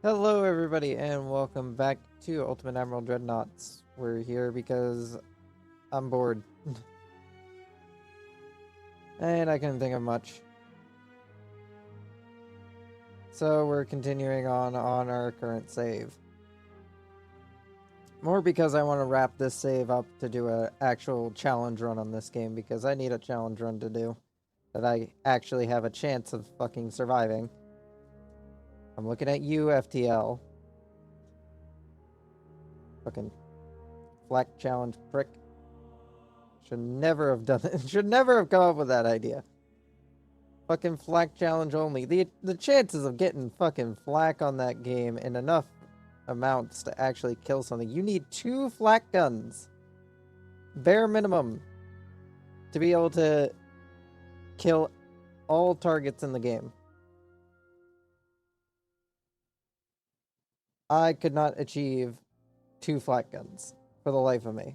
Hello, everybody, and welcome back to Ultimate Admiral Dreadnoughts. We're here because I'm bored. And I couldn't think of much. So we're continuing on our current save. More because I want to wrap this save up to do an actual challenge run on this game, because I need a challenge run to do that I actually have a chance of fucking surviving. I'm looking at you, FTL. Fucking flak challenge prick. Should never have done it. Should never have come up with that idea. Fucking flak challenge only. The chances of getting fucking flak on that game in enough amounts to actually kill something. You need 2 flak guns. Bare minimum. To be able to kill all targets in the game. I could not achieve 2 flak guns for the life of me.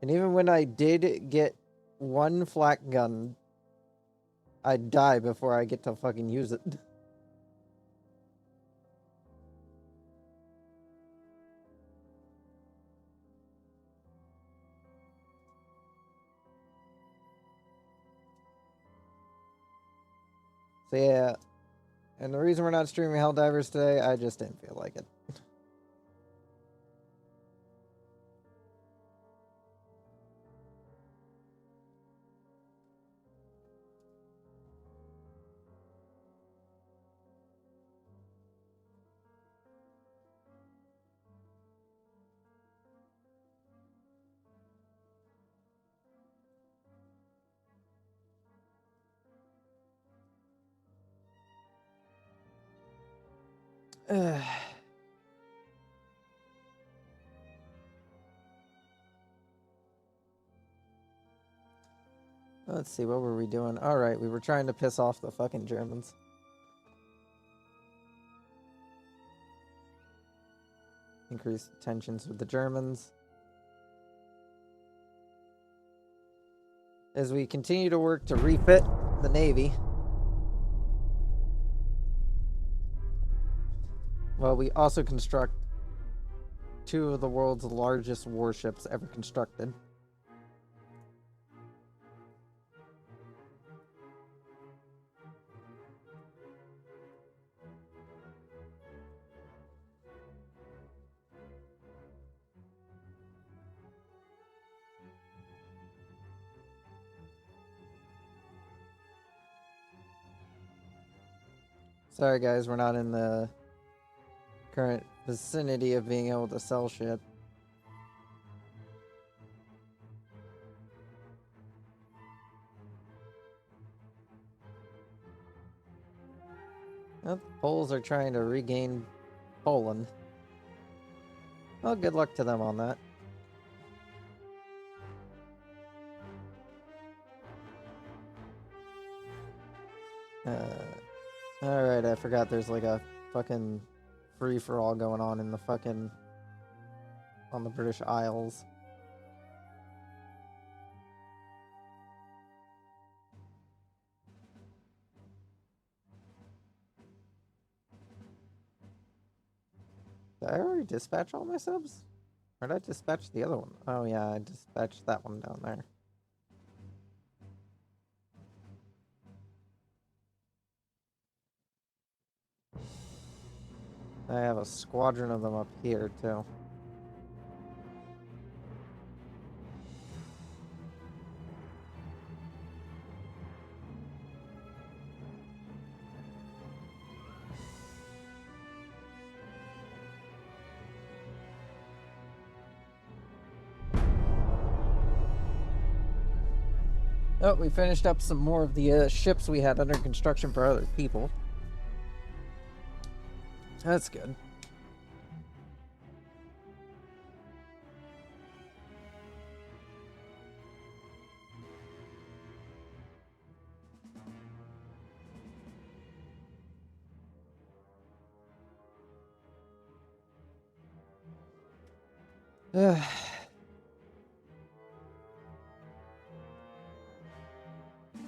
And even when I did get 1 flak gun, I'd die before I get to fucking use it. So yeah, and the reason we're not streaming Helldivers today, I just didn't feel like it. Let's see, what were we doing? Alright, we were trying to piss off the fucking Germans. Increase tensions with the Germans. As we continue to work to refit the Navy. Well, we also construct 2 of the world's largest warships ever constructed. Sorry guys, we're not in the current vicinity of being able to sell shit. Well, the Poles are trying to regain Poland. Well, good luck to them on that. Alright, I forgot there's like a fucking free-for-all going on in the fucking... on the British Isles. Did I already dispatch all my subs? Or did I dispatch the other one? Oh yeah, I dispatched that one down there. I have a squadron of them up here, too. Oh, we finished up some more of the ships we had under construction for other people. That's good.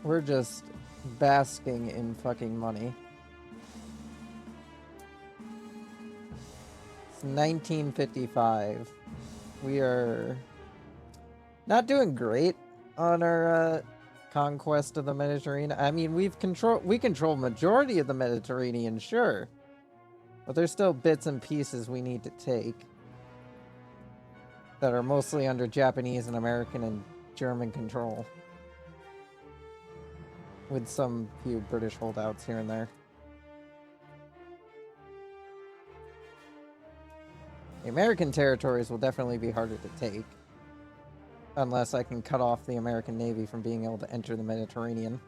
We're just basking in fucking money. It's 1955. We are not doing great on our conquest of the Mediterranean. I mean, we control majority of the Mediterranean, sure, but there's still bits and pieces we need to take that are mostly under Japanese and American and German control, with some few British holdouts here and there. The American territories will definitely be harder to take, unless I can cut off the American Navy from being able to enter the Mediterranean.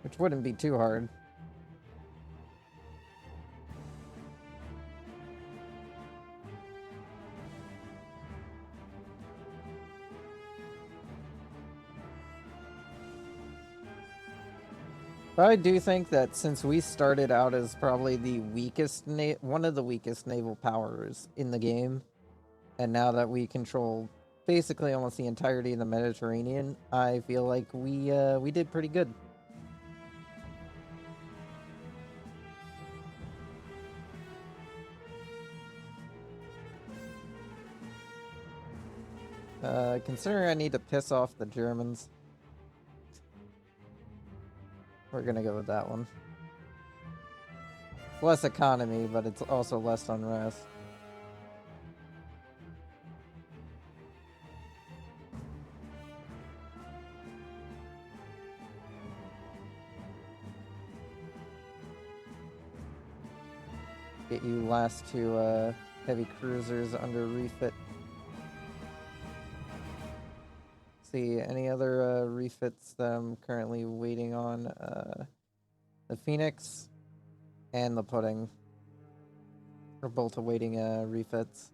Which wouldn't be too hard. But I do think that since we started out as probably the weakest, one of the weakest naval powers in the game, and now that we control basically almost the entirety of the Mediterranean, I feel like we did pretty good. Considering I need to piss off the Germans, we're gonna go with that one. Less economy, but it's also less unrest. Get you last two heavy cruisers under refit. See, any other refits that I'm currently waiting on? The Phoenix and the Pudding are both awaiting refits.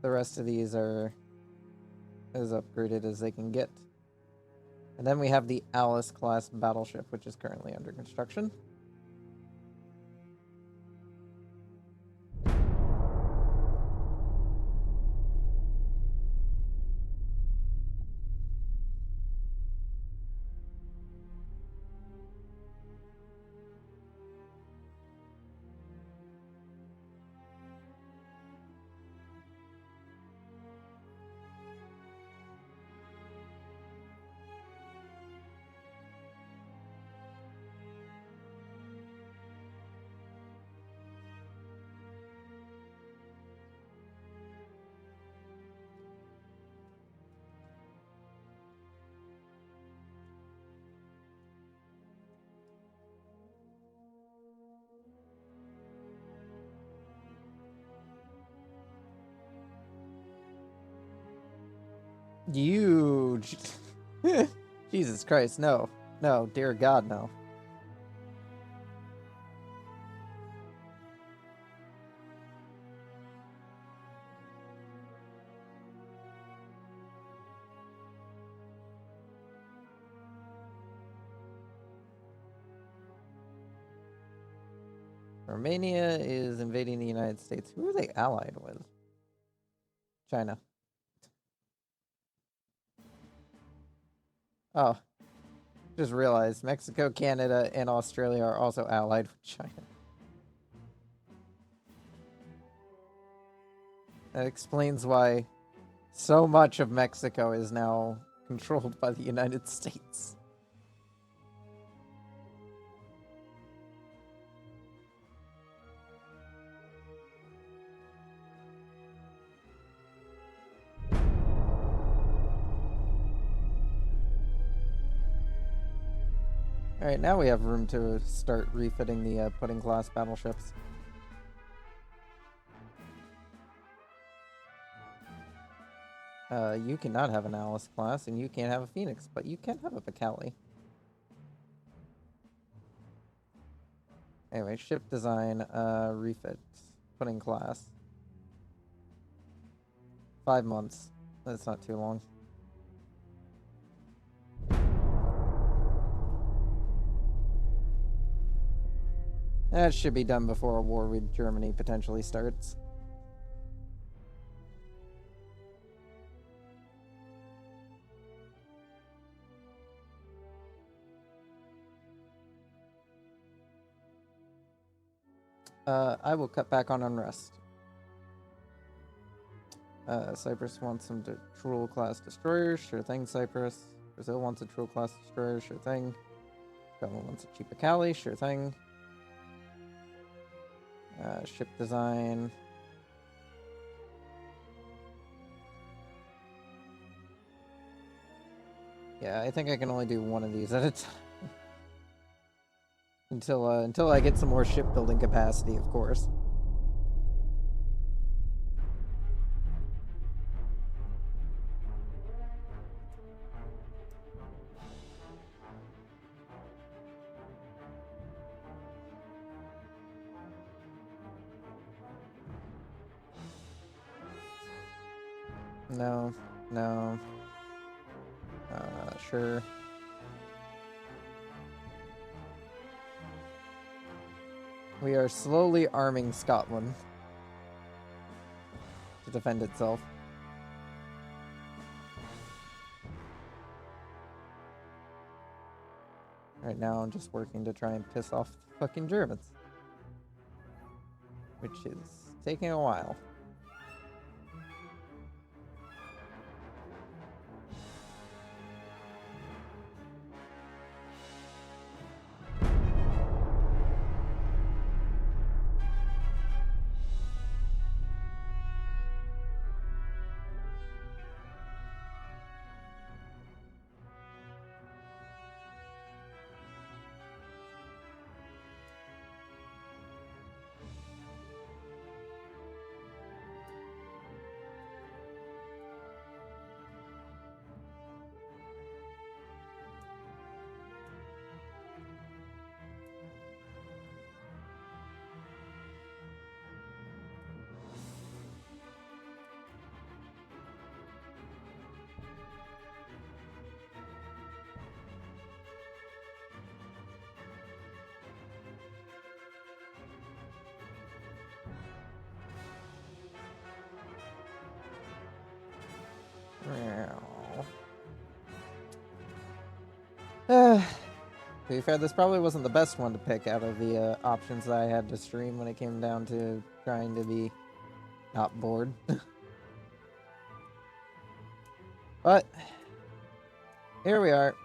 The rest of these are as upgraded as they can get. And then we have the Alice class battleship, which is currently under construction. Huge. Jesus Christ, no. No, dear God, no. Romania is invading the United States. Who are they allied with? China. Oh. Just realized Mexico, Canada, and Australia are also allied with China. That explains why so much of Mexico is now controlled by the United States. Alright, now we have room to start refitting the Pudding class battleships. You cannot have an Alice class, and you can't have a Phoenix, but you can have a Bacali. Anyway, ship design, refit, Pudding class. 5 months. That's not too long. That should be done before a war with Germany potentially starts. I will cut back on unrest. Cyprus wants some Troll-class destroyers. Sure thing, Cyprus. Brazil wants a Troll-class destroyer. Sure thing. Scotland wants a cheap Cali. Sure thing. Ship design. Yeah, I think I can only do one of these at a time. Until I get some more shipbuilding capacity, of course. No, no. Sure. We are slowly arming Scotland to defend itself. Right now, I'm just working to try and piss off the fucking Germans, which is taking a while. To be fair, this probably wasn't the best one to pick out of the options that I had to stream when it came down to trying to be not bored. But here we are.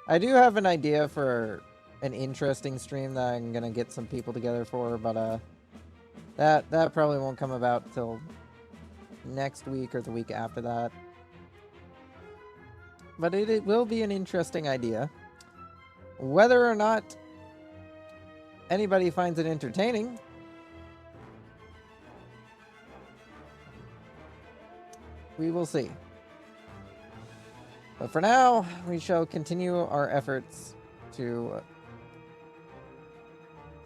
I do have an idea for an interesting stream that I'm gonna get some people together for, but that probably won't come about till next week or the week after that. But it will be an interesting idea. Whether or not anybody finds it entertaining, we will see. But for now, we shall continue our efforts to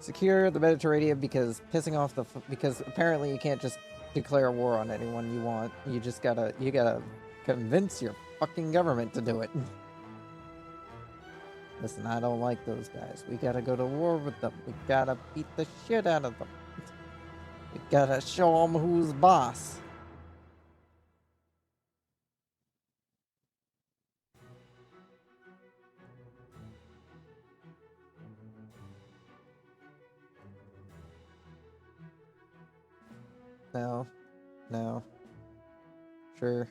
secure the Mediterranean, because pissing off because apparently you can't just declare war on anyone you want. You just gotta convince your fucking government to do it. Listen, I don't like those guys. We gotta go to war with them. We gotta beat the shit out of them. We gotta show them who's boss. No. No. Sure.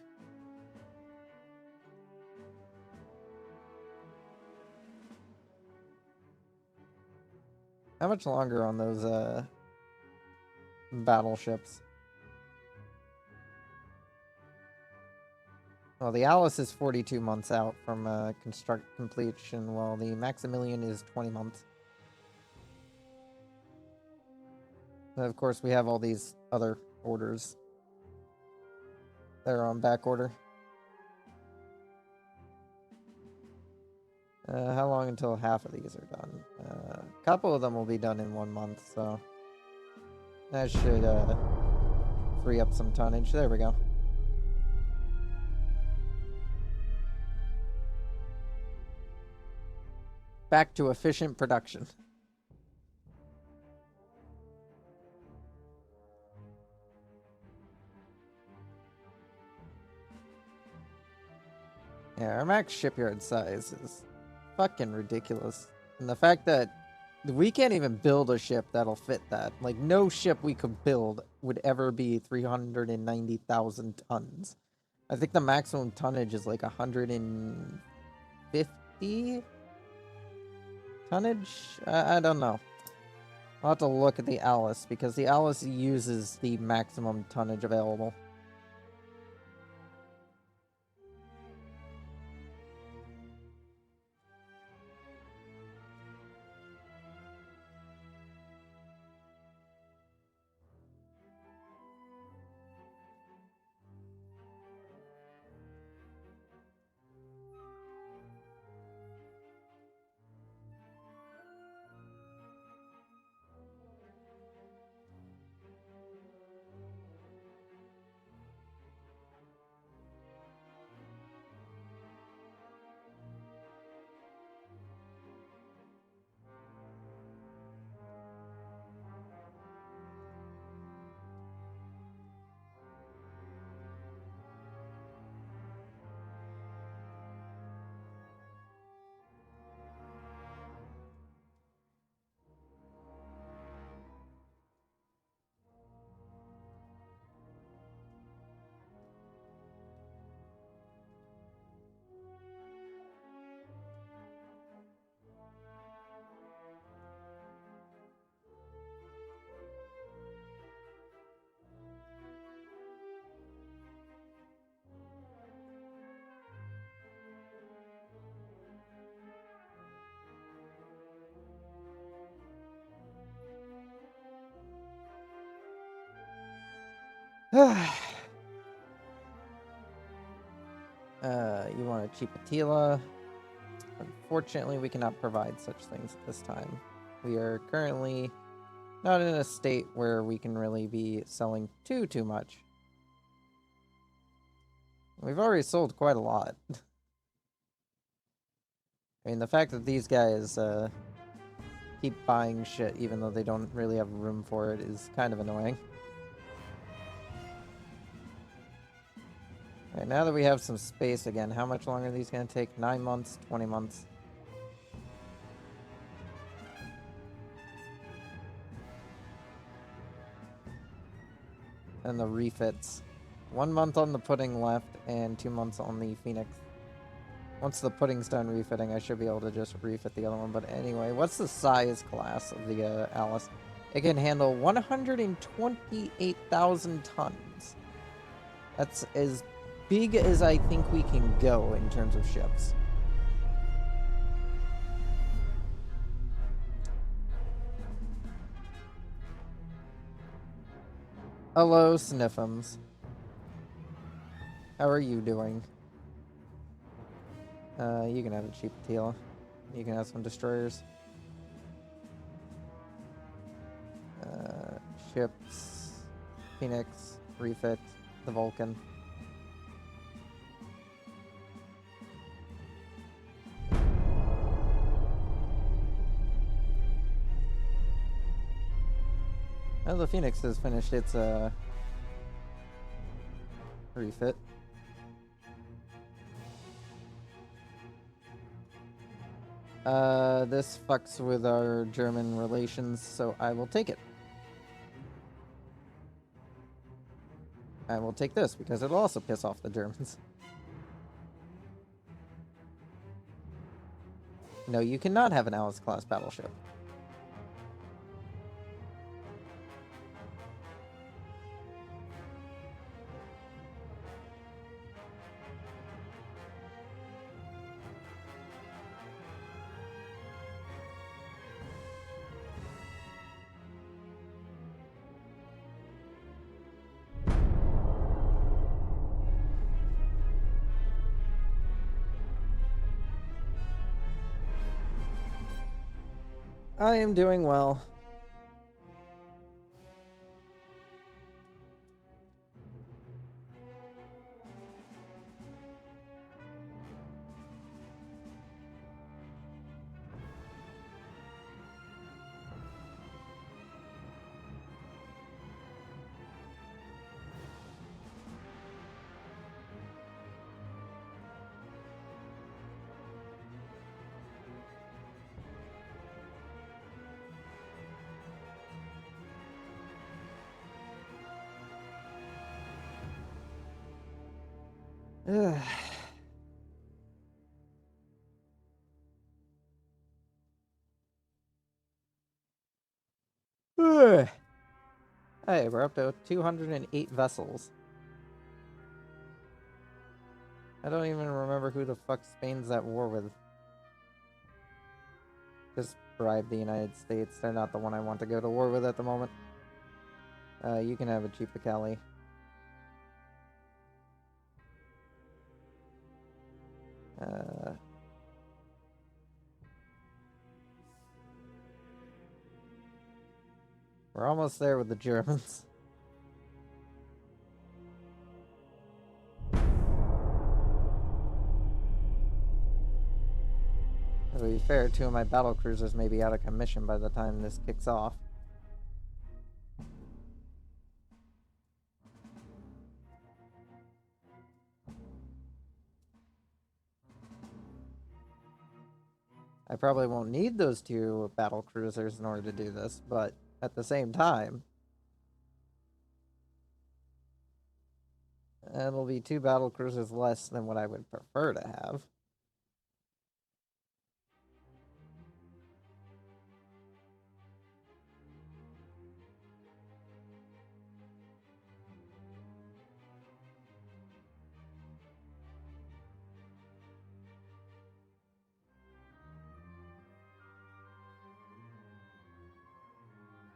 How much longer on those battleships? Well, the Alice is 42 months out from construct completion, while the Maximilian is 20 months. And of course, we have all these other orders that are on back order. How long until half of these are done? A couple of them will be done in 1 month, so that should free up some tonnage. There we go. Back to efficient production. Yeah, our max shipyard size is fucking ridiculous. And the fact that We can't even build a ship that'll fit that. Like, no ship we could build would ever be 390,000 tons. I think the maximum tonnage is like 150 tonnage? I don't know. I'll have to look at the Alice, because the Alice uses the maximum tonnage available. You want a cheap Attila? Unfortunately, we cannot provide such things at this time. We are currently not in a state where we can really be selling too much. We've already sold quite a lot. I mean, the fact that these guys keep buying shit even though they don't really have room for it is kind of annoying. Alright, now that we have some space again, how much longer are these going to take? 9 months? 20 months? And the refits. 1 month on the pudding left, and 2 months on the Phoenix. Once the pudding's done refitting, I should be able to just refit the other one. But anyway, what's the size class of the Alice? It can handle 128,000 tons. That's as big as I think we can go in terms of ships. Hello, Sniffums. How are you doing? You can have a cheap Attila. You can have some destroyers. Ships. Phoenix. Refit. The Vulcan. Oh, the Phoenix has finished its refit. This fucks with our German relations, so I will take it. I will take this, because it'll also piss off the Germans. No, you cannot have an Alice-class battleship. I am doing well. Hey, we're up to 208 vessels. I don't even remember who the fuck Spain's at war with. Just bribe the United States. They're not the one I want to go to war with at the moment. You can have a Chupacali. We're almost there with the Germans. To be fair, 2 of my battle cruisers may be out of commission by the time this kicks off. I probably won't need those 2 battle cruisers in order to do this, but at the same time, it'll be 2 battle cruisers less than what I would prefer to have.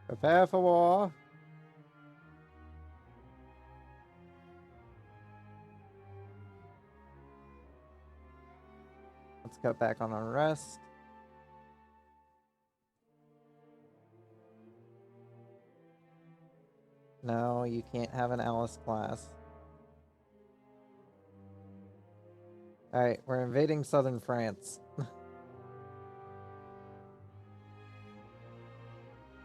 Prepare for war. Let's cut back on unrest. No, you can't have an Alice class. Alright, we're invading southern France.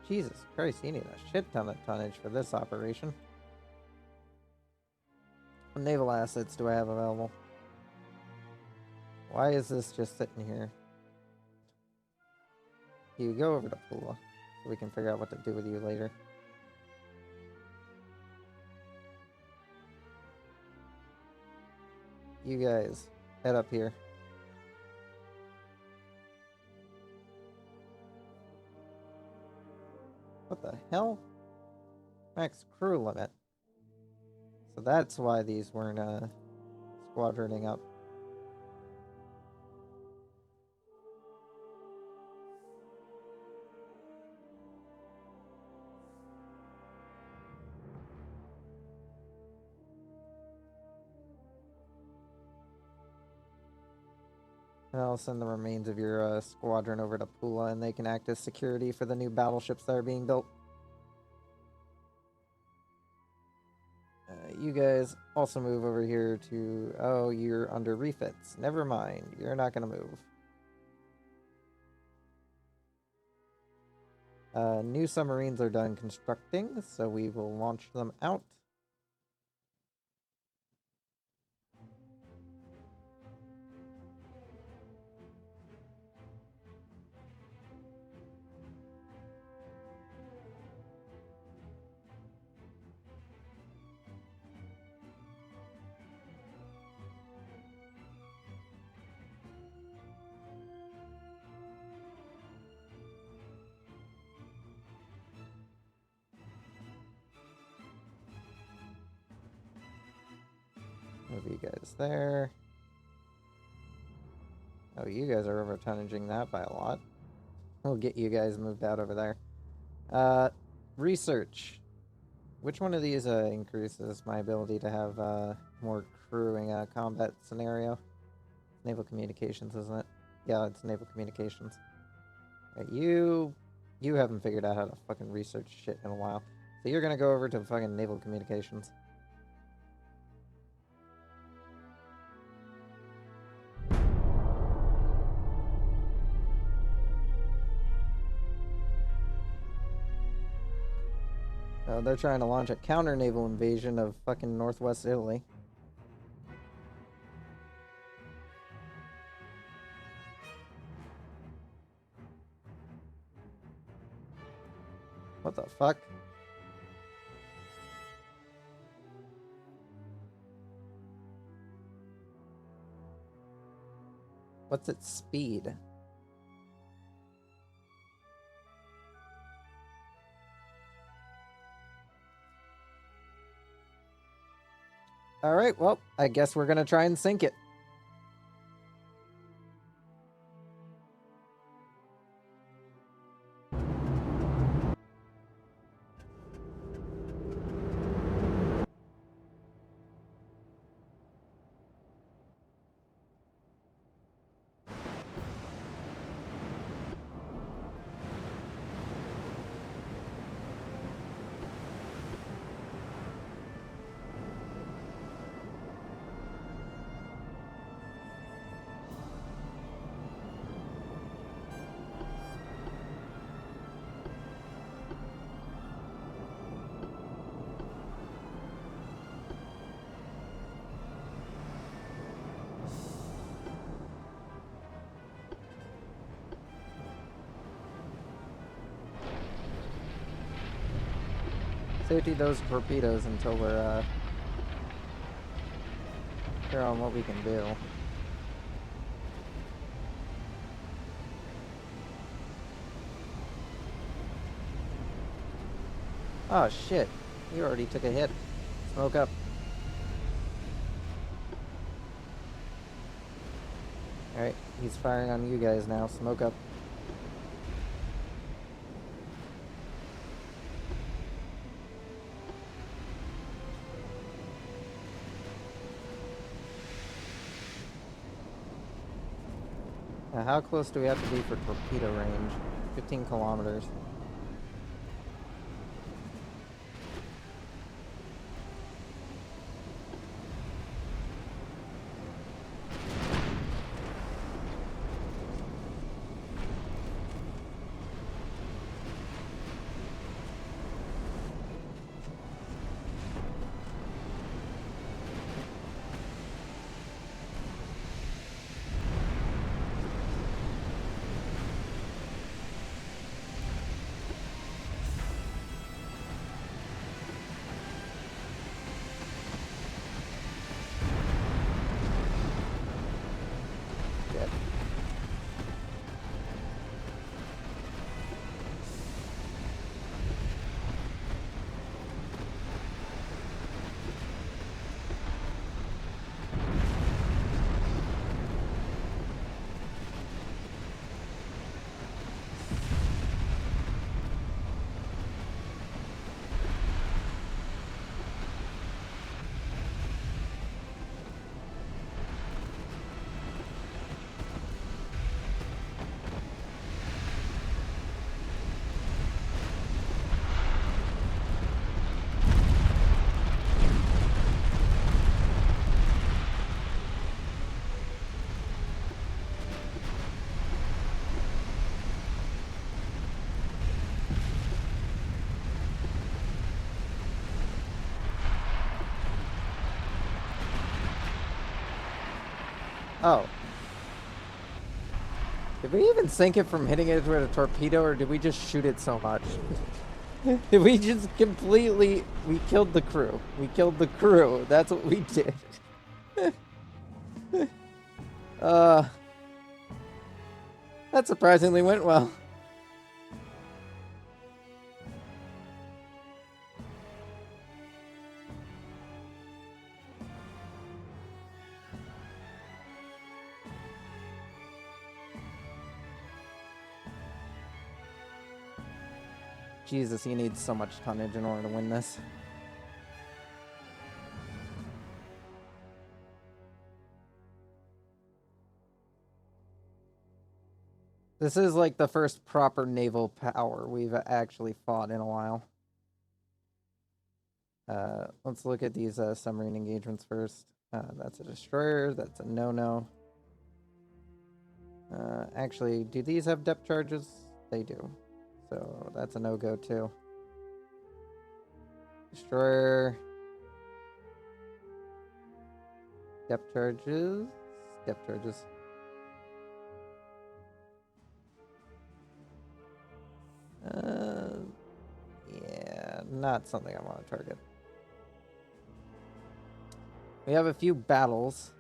Jesus Christ, you need a shit ton of tonnage for this operation. What naval assets do I have available? Why is this just sitting here? You go over to Pula, so we can figure out what to do with you later. You guys, head up here. What the hell? Max crew limit. So that's why these weren't squadroning up. And I'll send the remains of your squadron over to Pula, and they can act as security for the new battleships that are being built. You guys also move over here to... Oh, you're under refits. Never mind. You're not going to move. New submarines are done constructing, so we will launch them out. Move you guys there. Oh, you guys are over-tonnaging that by a lot. We'll get you guys moved out over there. Research. Which one of these increases my ability to have more crewing combat scenario? Naval communications, isn't it? Yeah, it's naval communications. Right, you haven't figured out how to fucking research shit in a while. So you're gonna go over to fucking naval communications. They're trying to launch a counter-naval invasion of fucking northwest Italy. What the fuck? What's its speed? Alright, well, I guess we're gonna try and sink it. Safety those torpedoes until we're clear on what we can do. Oh shit, you already took a hit. Smoke up. Alright, he's firing on you guys now. Smoke up. Now, how close do we have to be for torpedo range? 15 kilometers. Oh. Did we even sink it from hitting it with a torpedo, or did we just shoot it so much? Did we just completely... We killed the crew. We killed the crew. That's what we did. That surprisingly went well. Jesus, he needs so much tonnage in order to win this. This is like the first proper naval power we've actually fought in a while. Let's look at these submarine engagements first. That's a destroyer. That's a no-no. Actually, do these have depth charges? They do. So that's a no-go too. Destroyer. Depth charges. Depth charges. Yeah, not something I want to target. We have a few battles.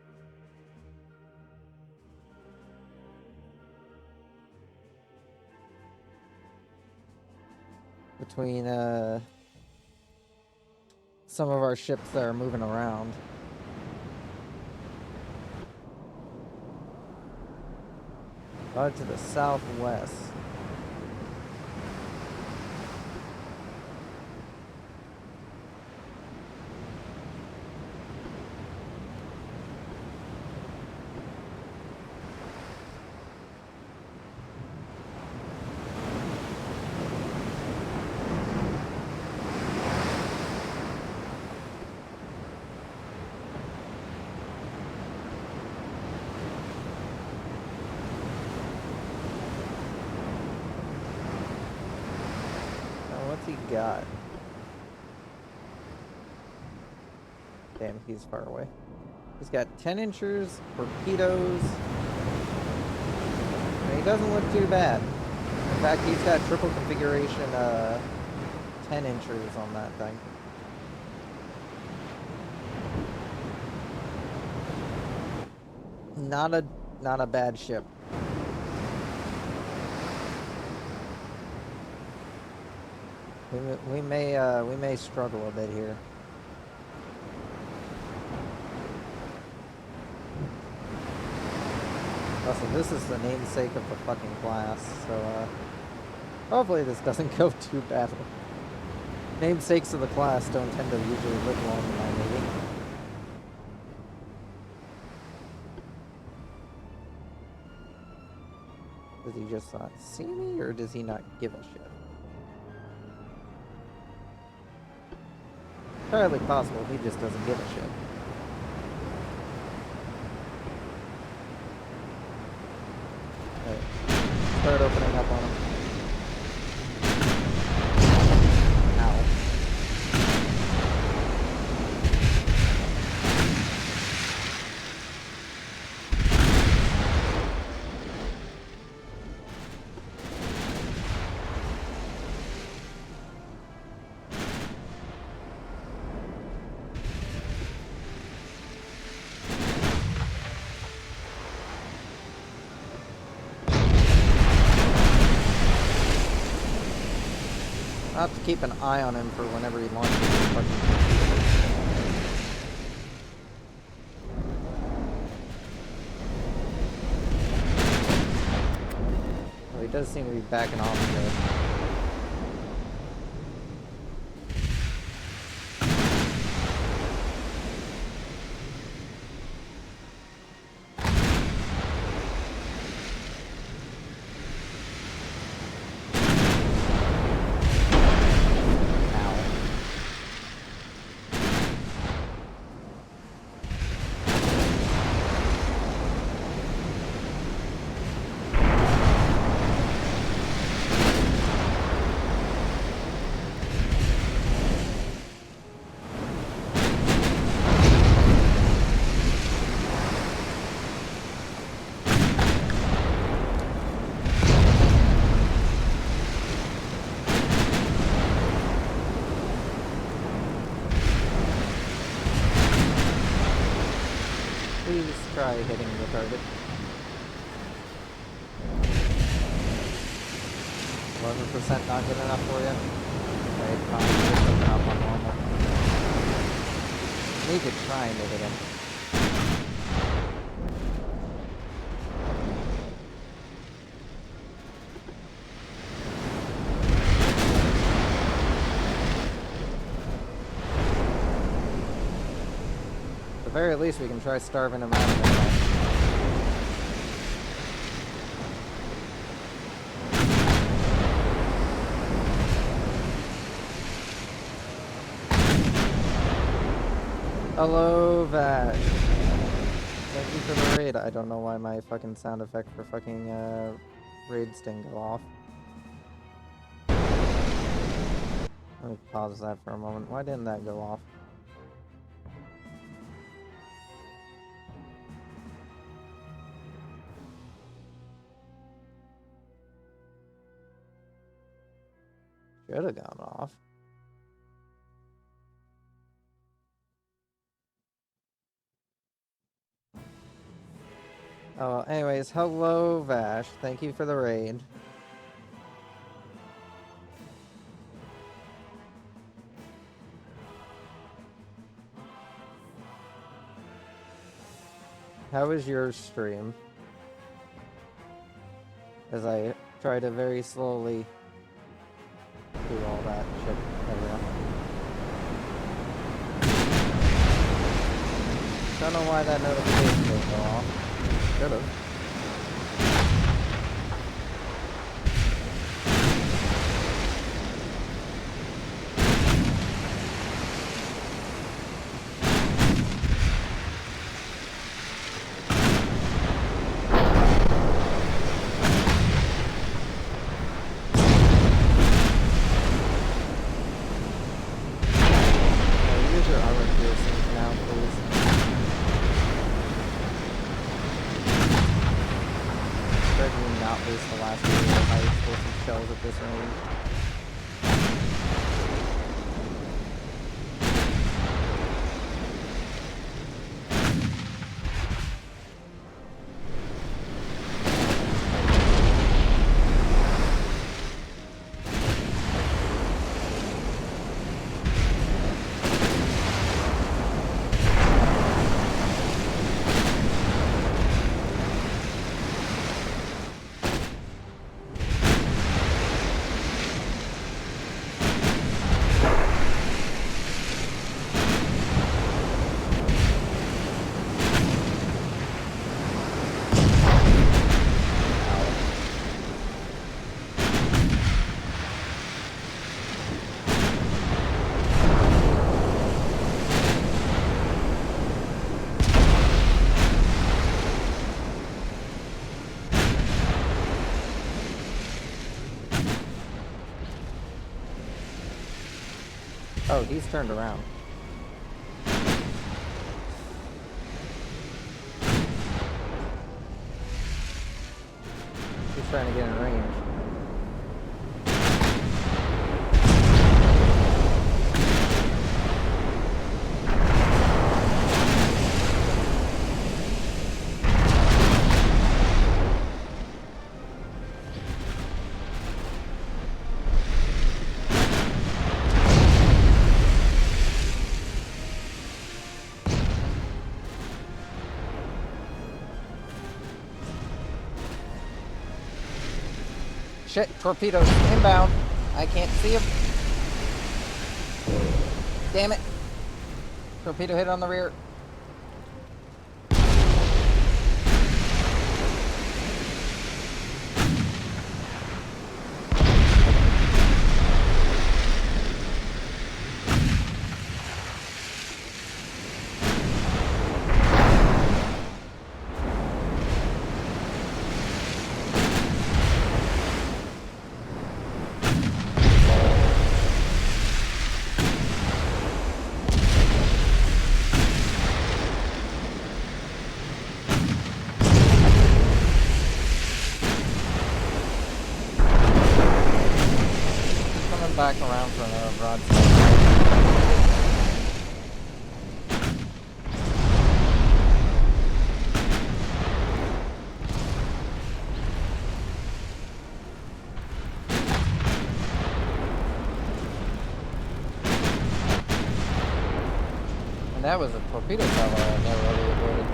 between some of our ships that are moving around. Out to the southwest. What's he got? Damn, he's far away. He's got 10 inchers, torpedoes. And he doesn't look too bad. In fact, he's got triple configuration 10 inchers on that thing. Not a bad ship. We may struggle a bit here. Also, this is the namesake of the fucking class, so hopefully this doesn't go too badly. Namesakes of the class don't tend to usually live long in my Navy. Does he just not see me, or does he not give a shit? Entirely possible he just doesn't give a shit. Right. Start opening up on him. Ow. I'll have to keep an eye on him for whenever he launches his fucking well, he does seem to be backing off a bit. Please try hitting the target. 11% not good enough for you? Right, fine, just open up on normal. Need to try to hit him. At the very least, we can try starving him out of it. Hello, Vash. Thank you for the raid. I don't know why my fucking sound effect for fucking raids didn't go off. Let me pause that for a moment. Why didn't that go off? Should have gone off. Oh, anyways, hello, Vash. Thank you for the raid. How is your stream? As I try to very slowly do all that shit. There we go. Don't know why that notification didn't go off. Should've. Oh, he's turned around. He's trying to get in range. Shit, torpedoes inbound. I can't see him. Damn it. Torpedo hit on the rear. Back around for another broadside. And that was a torpedo tower I never really avoided.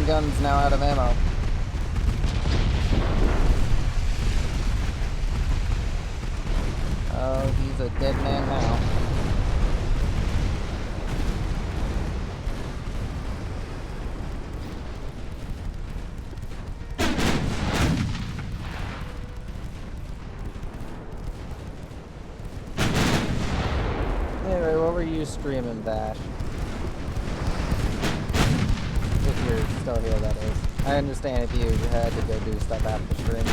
Gun's now out of ammo. Oh, he's a dead man now. Anyway, what were you streaming, Bash? If you're still here, that is. I understand if you had to go do stuff after stream.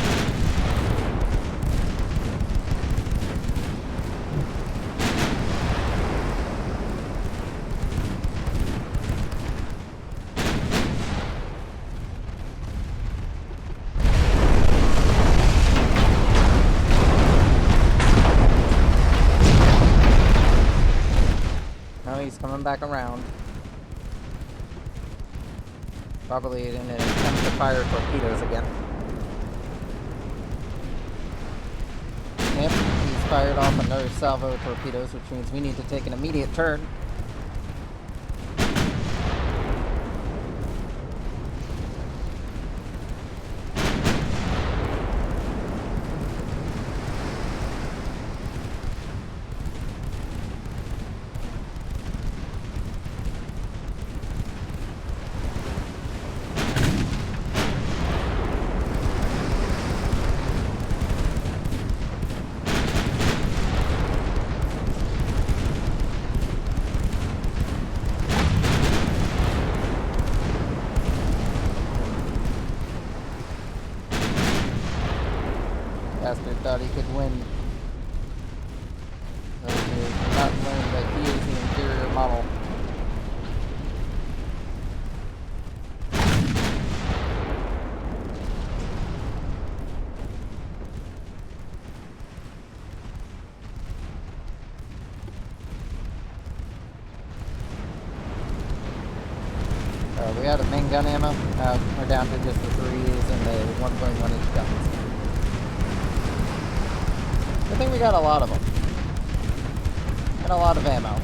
coming back around. Probably in an attempt to fire torpedoes again. Yep, he's fired off another salvo of torpedoes, which means we need to take an immediate turn. Bastard thought he could win. So he did not learn that he is the inferior model. We out of main gun ammo. We're down to just the 3s and the 1.1 inch guns. I think we got a lot of them. And a lot of ammo.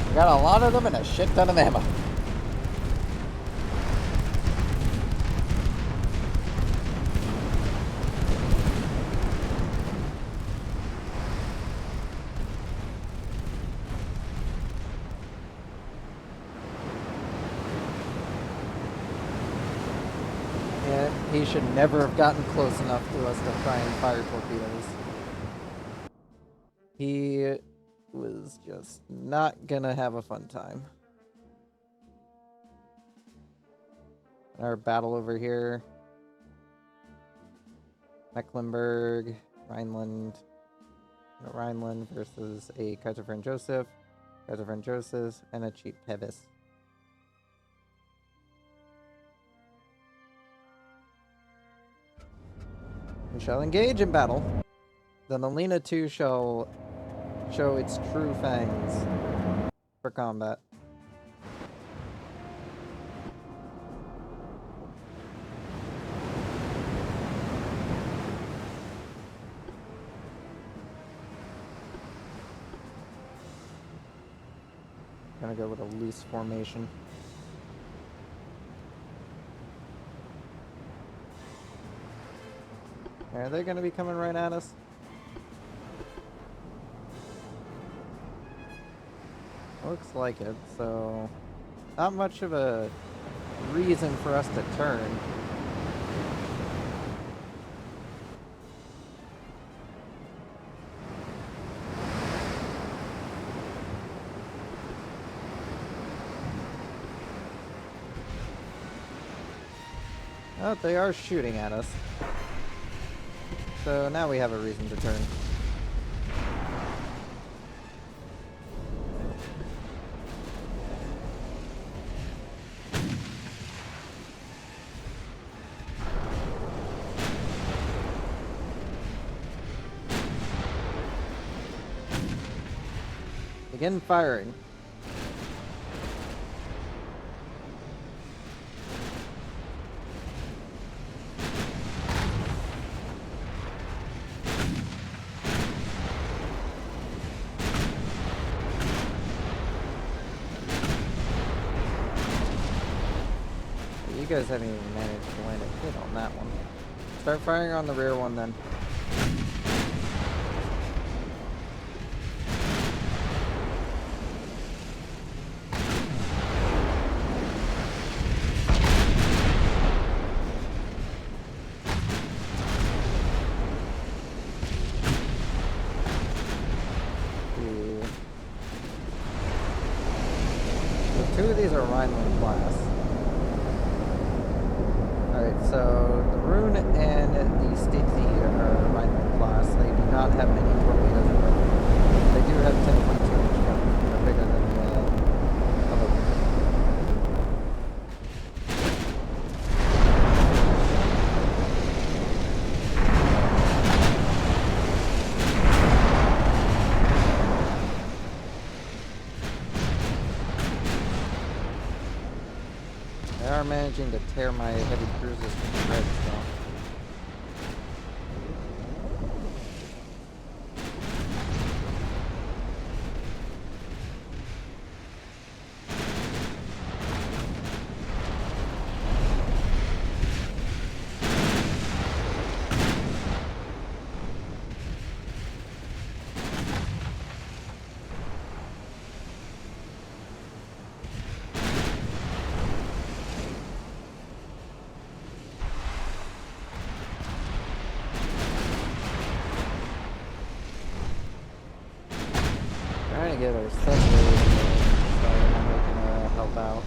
We got a lot of them and a shit ton of ammo. He should never have gotten close enough to us to try and fire torpedoes. He was just not gonna have a fun time. Our battle over here. Mecklenburg, Rhineland versus a Kaiser Franz Joseph, and a cheap Tevis. We shall engage in battle. Then the Lena 2 shall show its true fangs for combat. Gonna go with a loose formation. Are they gonna be coming right at us? Looks like it, so not much of a reason for us to turn. Oh, they are shooting at us. So now we have a reason to turn. Begin firing. You guys haven't even managed to land a hit on that one. Start firing on the rear one then. So 2 of these are Rhineland class. Alright, so the Rune and the Stitzy are Rhineland class. They do not have many torpedoes in them. They do have 10.2 inch guns. They're bigger than the other ones. managing to tear my heavy cruisers to shreds, though. Trying to get our subway so I'm making help out.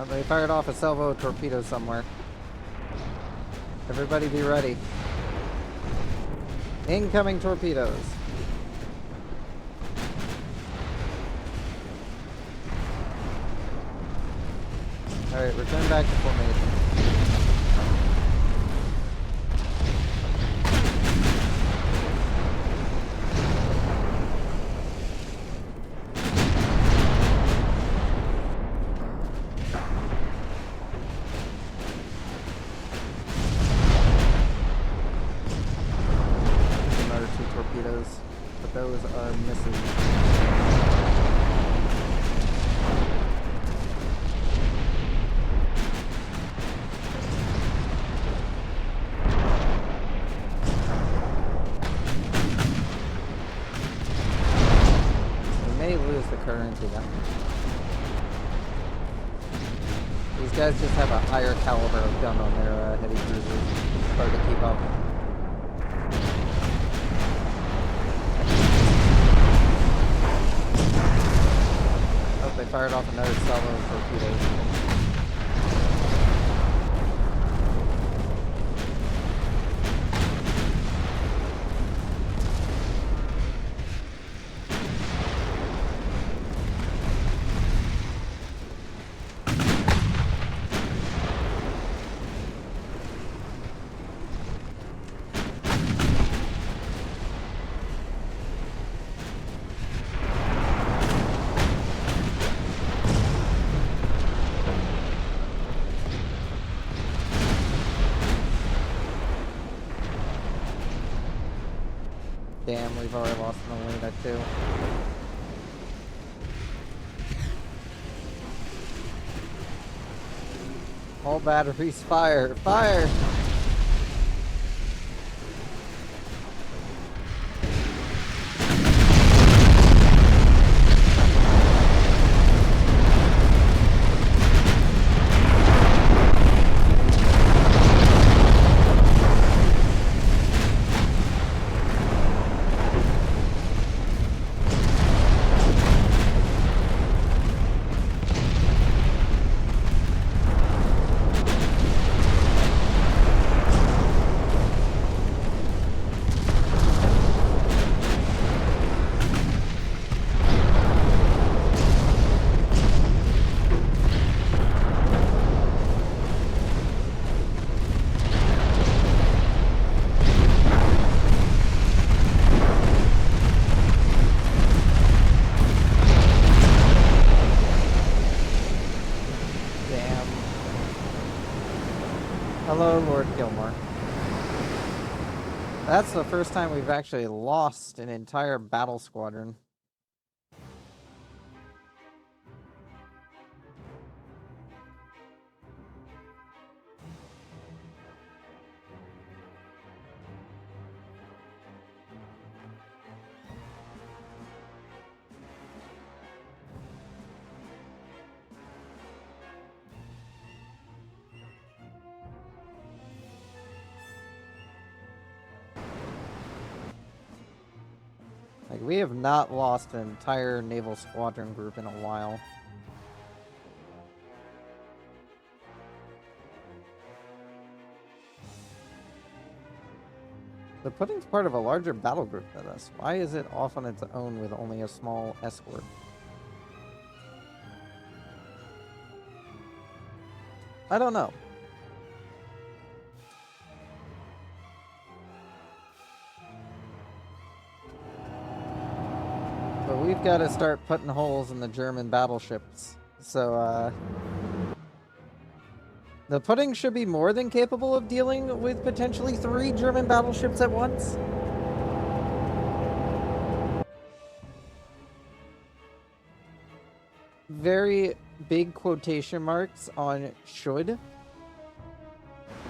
They fired off a salvo torpedo somewhere. Everybody be ready. Incoming torpedoes. Alright, return back to formation. Another 2 torpedoes, but those are misses. The current again. These guys just have a higher caliber of gun on their heavy cruisers. It's hard to keep up. Oh, they fired off another salvo of torpedoes. Damn, we've already lost an Alita too. All batteries fire! Fire! Hello, Lord Gilmore. That's the first time we've actually lost an entire battle squadron. Like, we have not lost an entire naval squadron group in a while. The pudding's part of a larger battle group than us. Why is it off on its own with only a small escort? I don't know. But we've got to start putting holes in the German battleships. So, the pudding should be more than capable of dealing with potentially 3 German battleships at once. Very big quotation marks on should,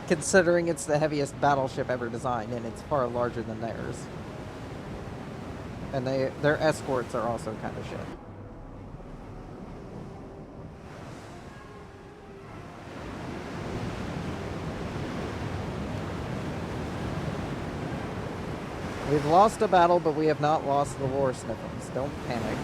considering it's the heaviest battleship ever designed and it's far larger than theirs. And their escorts are also kind of shit. We've lost a battle, but we have not lost the war, Sniffles. Don't panic.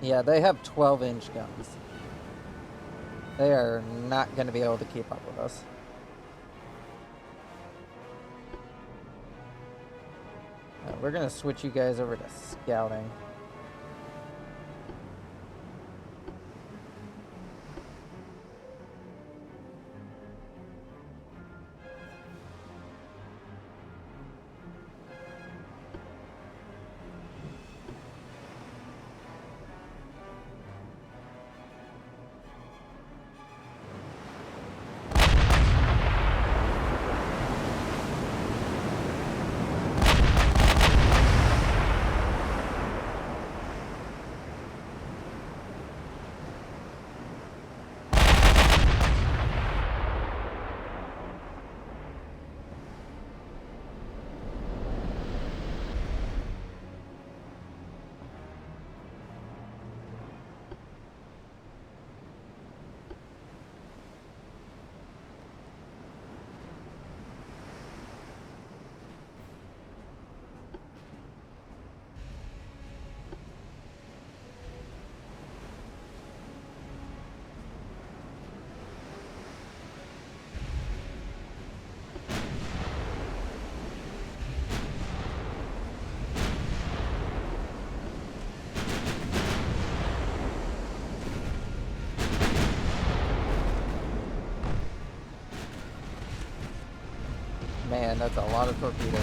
Yeah, they have 12-inch guns. They are not going to be able to keep up with us. We're going to switch you guys over to scouting. Man, that's a lot of torpedoes.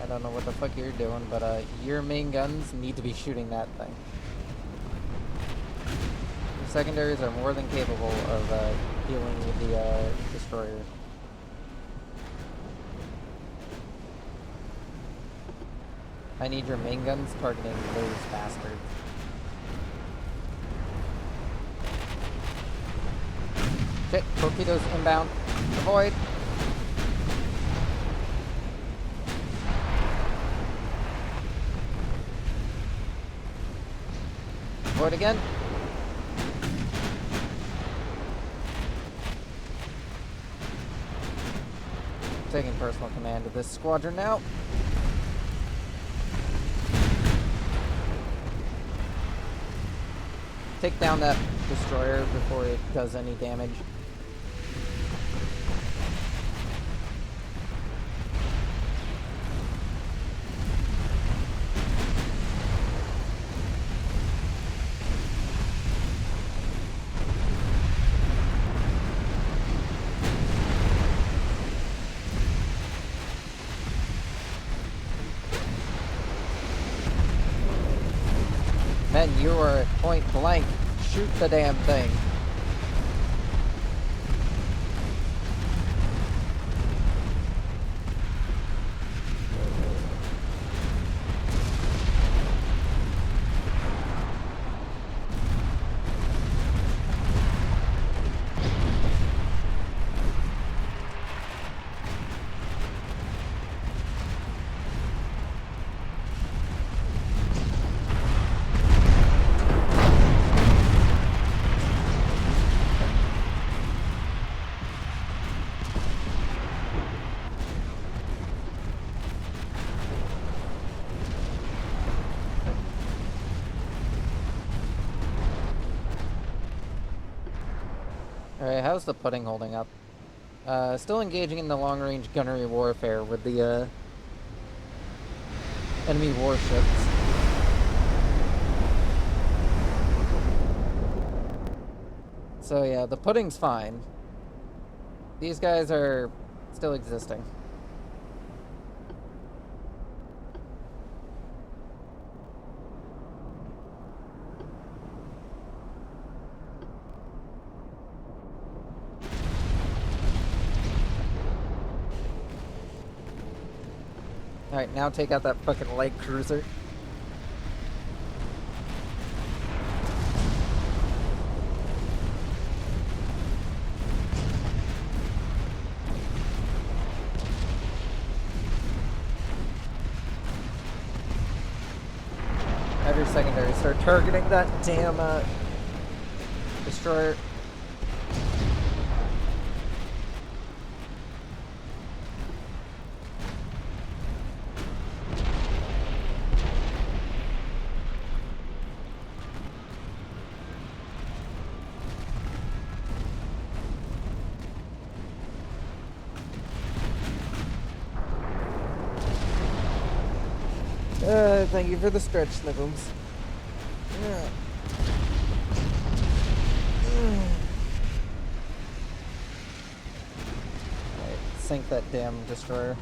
I don't know what the fuck you're doing, but your main guns need to be shooting that thing. The secondaries are more than capable of dealing with the destroyer. I need your main guns targeting those bastards. Shit, torpedoes inbound. Avoid. Avoid again. Taking personal command of this squadron now. Take down that destroyer before it does any damage. Men, you are at point blank. Shoot the damn thing. how's the pudding holding up? Still engaging in the long-range gunnery warfare with the enemy warships. So yeah, the pudding's fine. These guys are still existing. Alright, now take out that fucking light cruiser. Have your secondary start targeting that damn destroyer. Thank you for the stretch, Sniffles. Yeah. Alright, sink that damn destroyer.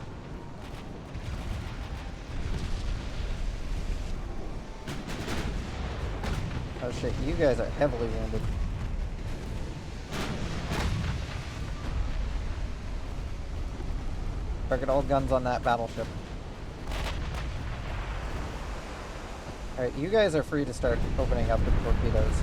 Oh shit, you guys are heavily wounded. Target all guns on that battleship. Alright, you guys are free to start opening up the torpedoes.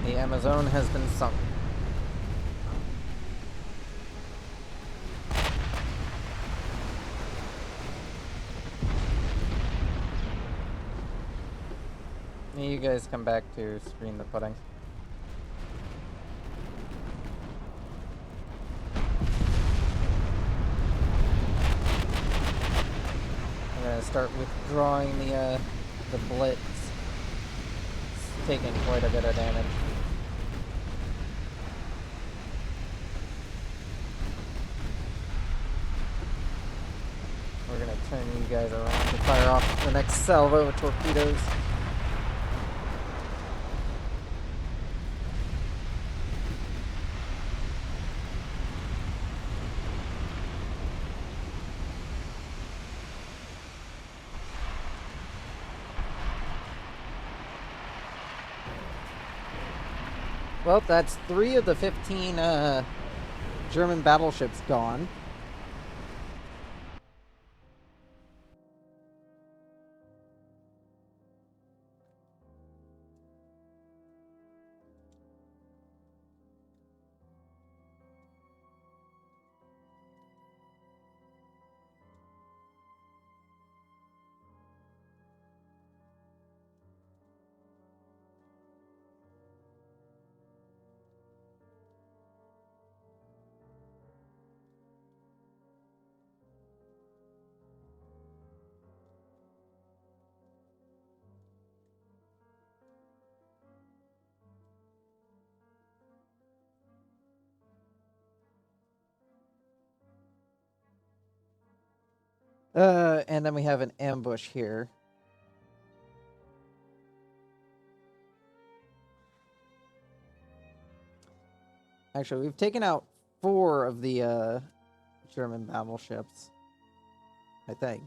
The Amazon has been sunk. You guys come back to screen the pudding. I'm gonna start withdrawing the blitz. It's taking quite a bit of damage. We're gonna turn you guys around to fire off the next salvo of torpedoes. Well, that's 3 of the 15 German battleships gone. And then we have an ambush here. Actually, we've taken out 4 of the German battleships, I think.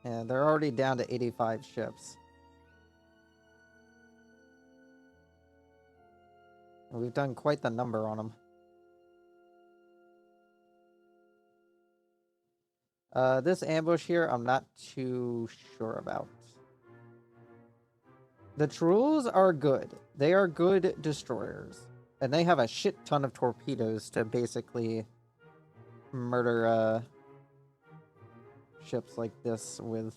And they're already down to 85 ships. And we've done quite the number on them. This ambush here, I'm not too sure about. The Trulls are good. They are good destroyers. And they have a shit ton of torpedoes to basically murder ships like this with.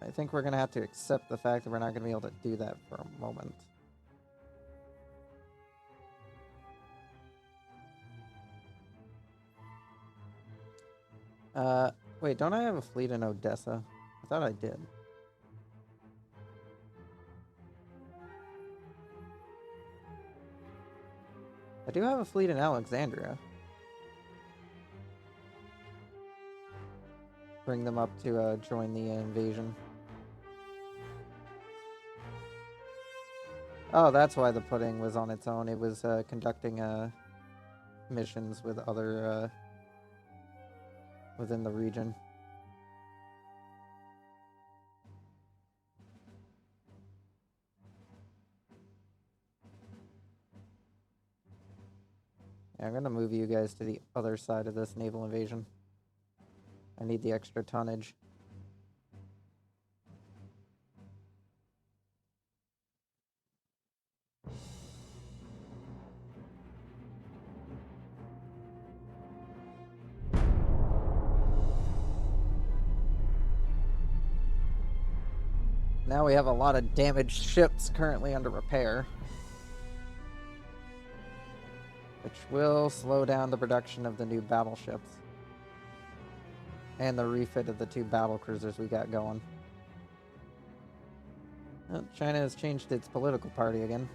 I think we're going to have to accept the fact that we're not going to be able to do that for a moment. Wait, don't I have a fleet in Odessa? I thought I did. I do have a fleet in Alexandria. Bring them up to join the invasion. Oh, that's why the pudding was on its own. It was conducting missions with other within the region. Yeah, I'm going to move you guys to the other side of this naval invasion. I need the extra tonnage. Now we have a lot of damaged ships currently under repair, which will slow down the production of the new battleships and the refit of the 2 battle cruisers we got going. Well, China has changed its political party again.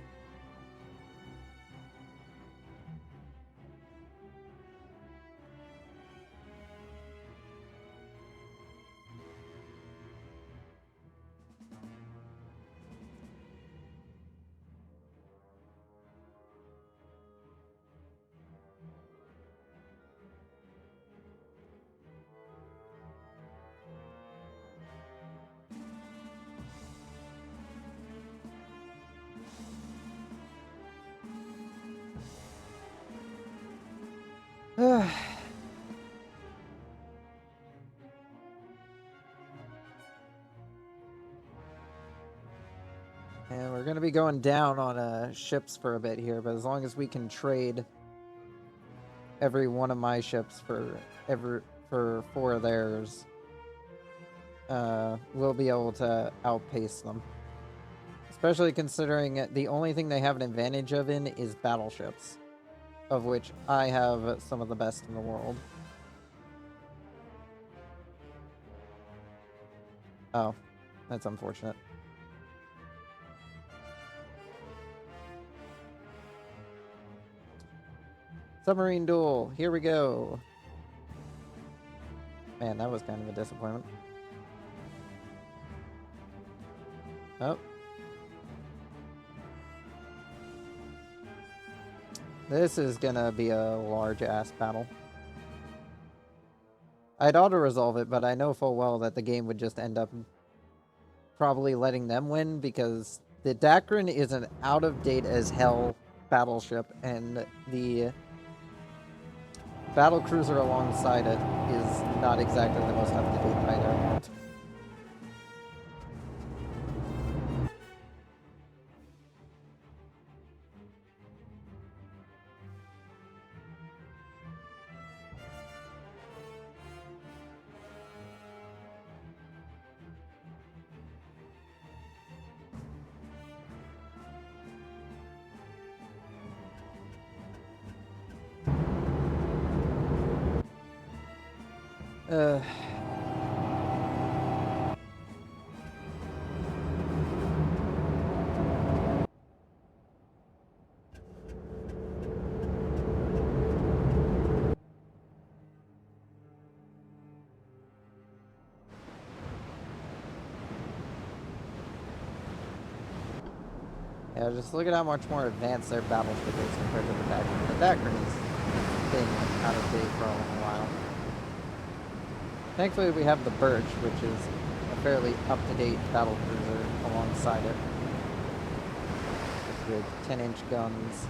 And we're going to be going down on ships for a bit here, but as long as we can trade every one of my ships for 4 of theirs, we'll be able to outpace them. Especially considering the only thing they have an advantage of in is battleships, of which I have some of the best in the world. Oh, that's unfortunate. Submarine duel, here we go. Man, that was kind of a disappointment. Oh. This is gonna be a large-ass battle. I'd auto-resolve it, but I know full well that the game would just end up probably letting them win, because the Dacron is an out-of-date-as-hell battleship, and the battle cruiser alongside it is not exactly the most up-to-date either. Yeah, just look at how much more advanced their battleship is compared to the Dacron. The Dacron has been out of date for a while. Thankfully, we have the Birch, which is a fairly up-to-date battle cruiser alongside it. With 10-inch guns.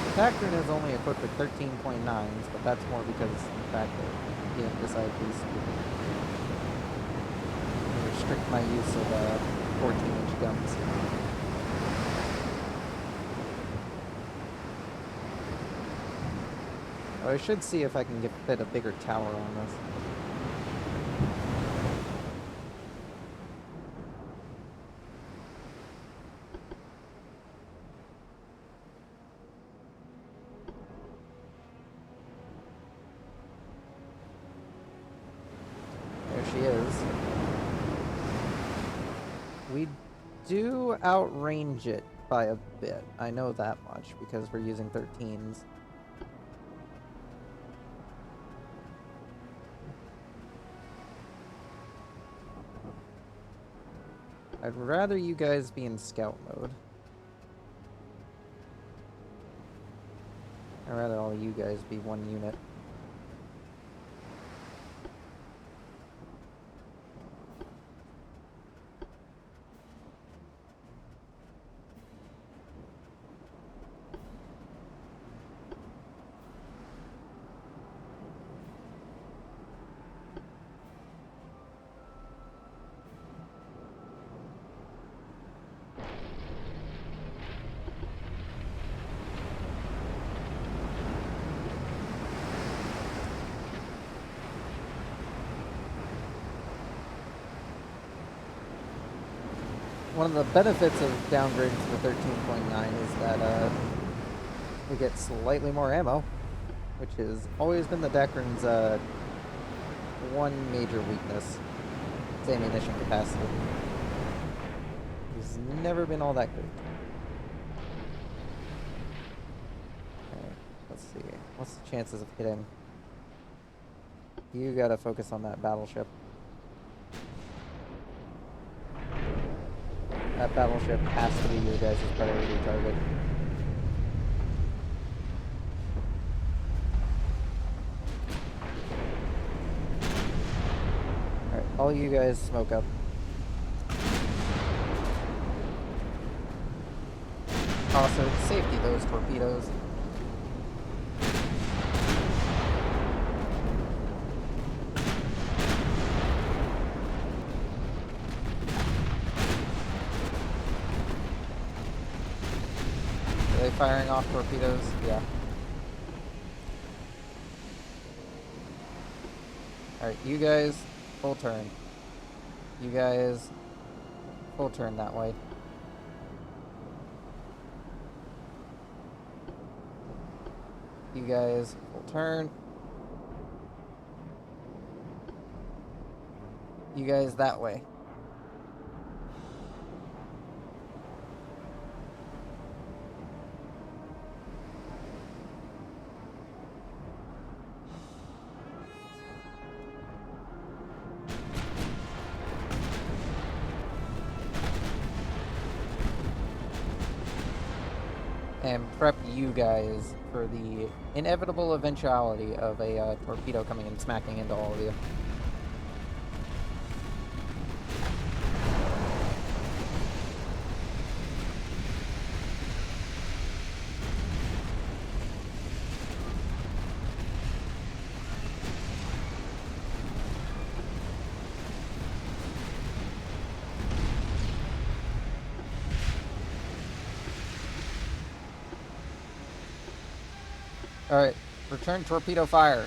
The Dacron is only equipped with 13.9s, but that's more because of the fact that the game decided to restrict my use of 14-inch guns. I should see if I can fit a bigger tower on this. There she is. We do outrange it by a bit. I know that much because we're using 13s. I'd rather you guys be in scout mode. I'd rather all you guys be one unit. One of the benefits of downgrading to the 13.9 is that we get slightly more ammo, which has always been the Dacron's one major weakness. Its ammunition capacity. It's never been all that good. Okay, let's see. What's the chances of hitting? You gotta focus on that battleship. That battleship has to be your guys' priority target. Alright, all you guys smoke up. Also, safety those torpedoes. Are they firing off torpedoes? Yeah. Alright, you guys, full turn. You guys, full turn that way. You guys, full turn. You guys that way. And prep you guys for the inevitable eventuality of a torpedo coming and smacking into all of you. Alright, return torpedo fire.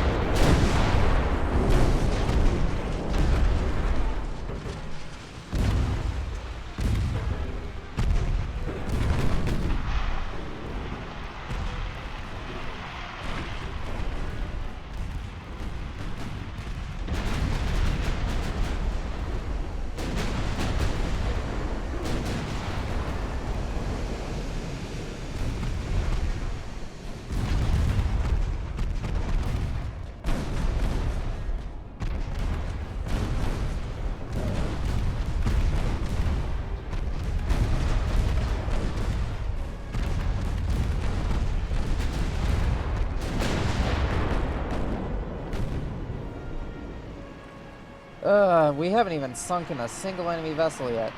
We haven't even sunken a single enemy vessel yet.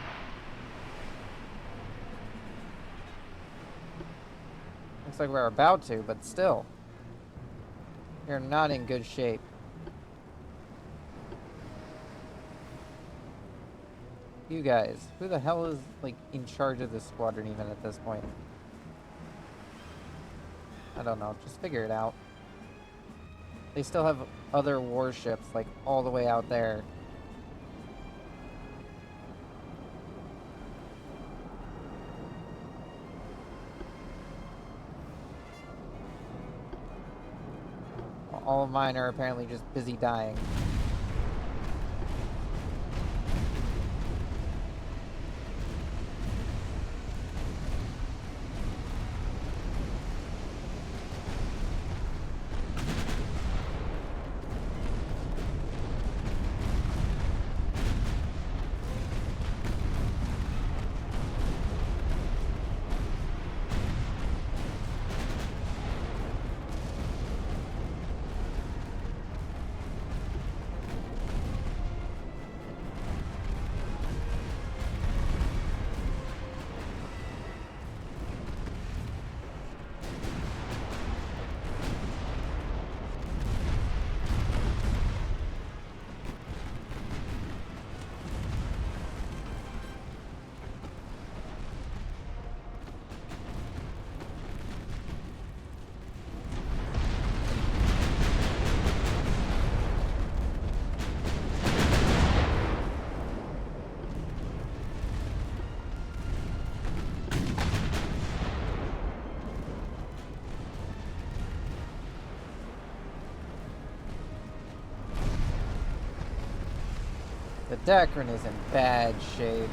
Looks like we're about to, but still. You're not in good shape. You guys, who the hell is, like, in charge of this squadron even at this point? I don't know, just figure it out. They still have other warships, like, all the way out there. All of mine are apparently just busy dying. The Dacron is in bad shape.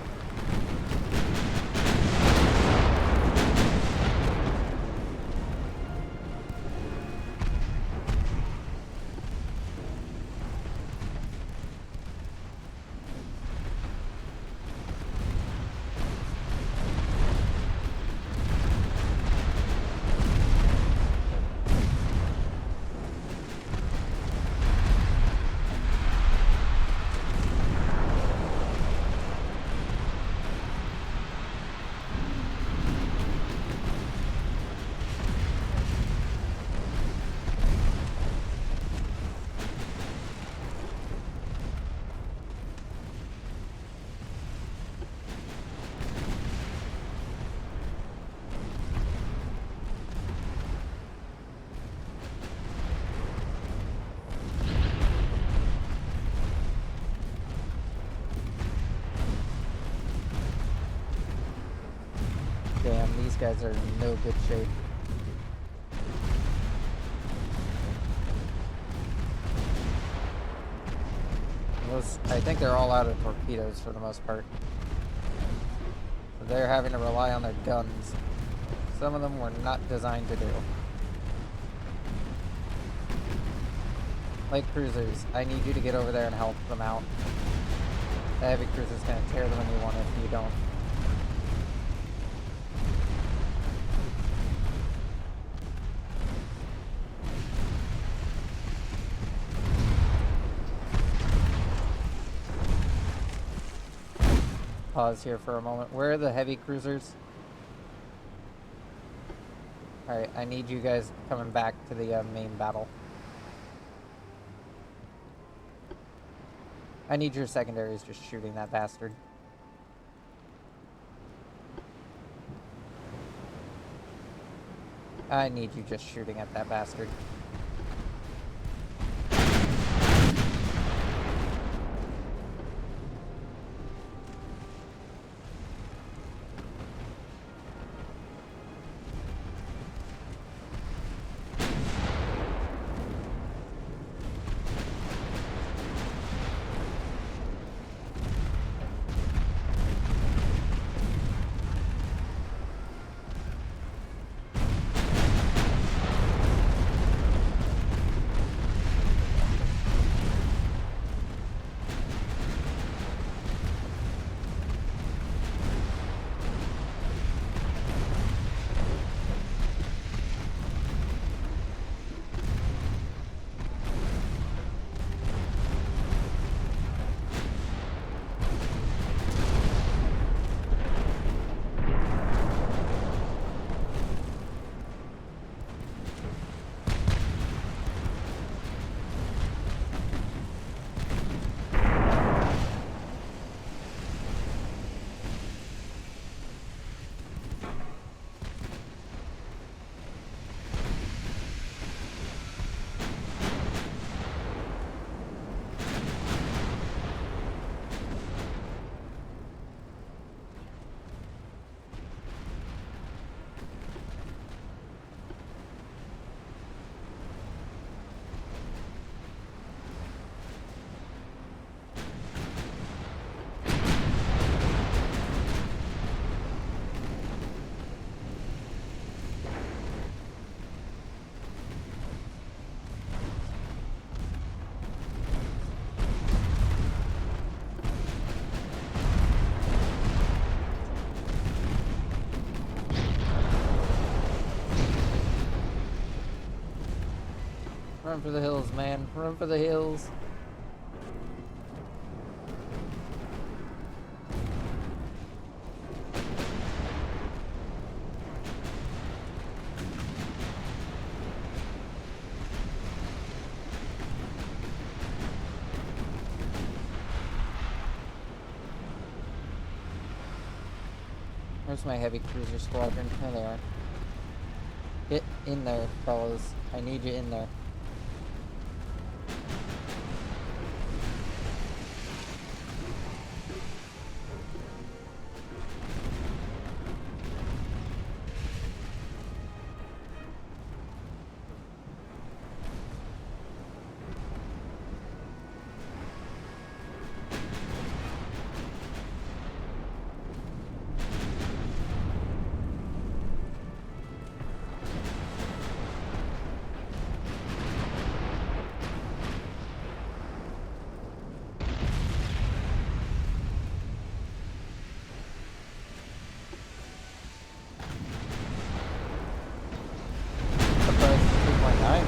Damn, these guys are in no good shape. I think they're all out of torpedoes for the most part. So they're having to rely on their guns. Some of them were not designed to do. Light cruisers, I need you to get over there and help them out. The heavy cruiser's gonna tear them a new one if you don't. Pause here for a moment. Where are the heavy cruisers? Alright, I need you guys coming back to the main battle. I need your secondaries just shooting that bastard. I need you just shooting at that bastard. Run for the hills, man. Run for the hills. Where's my heavy cruiser squadron? There they are. Get in there, fellas. I need you in there.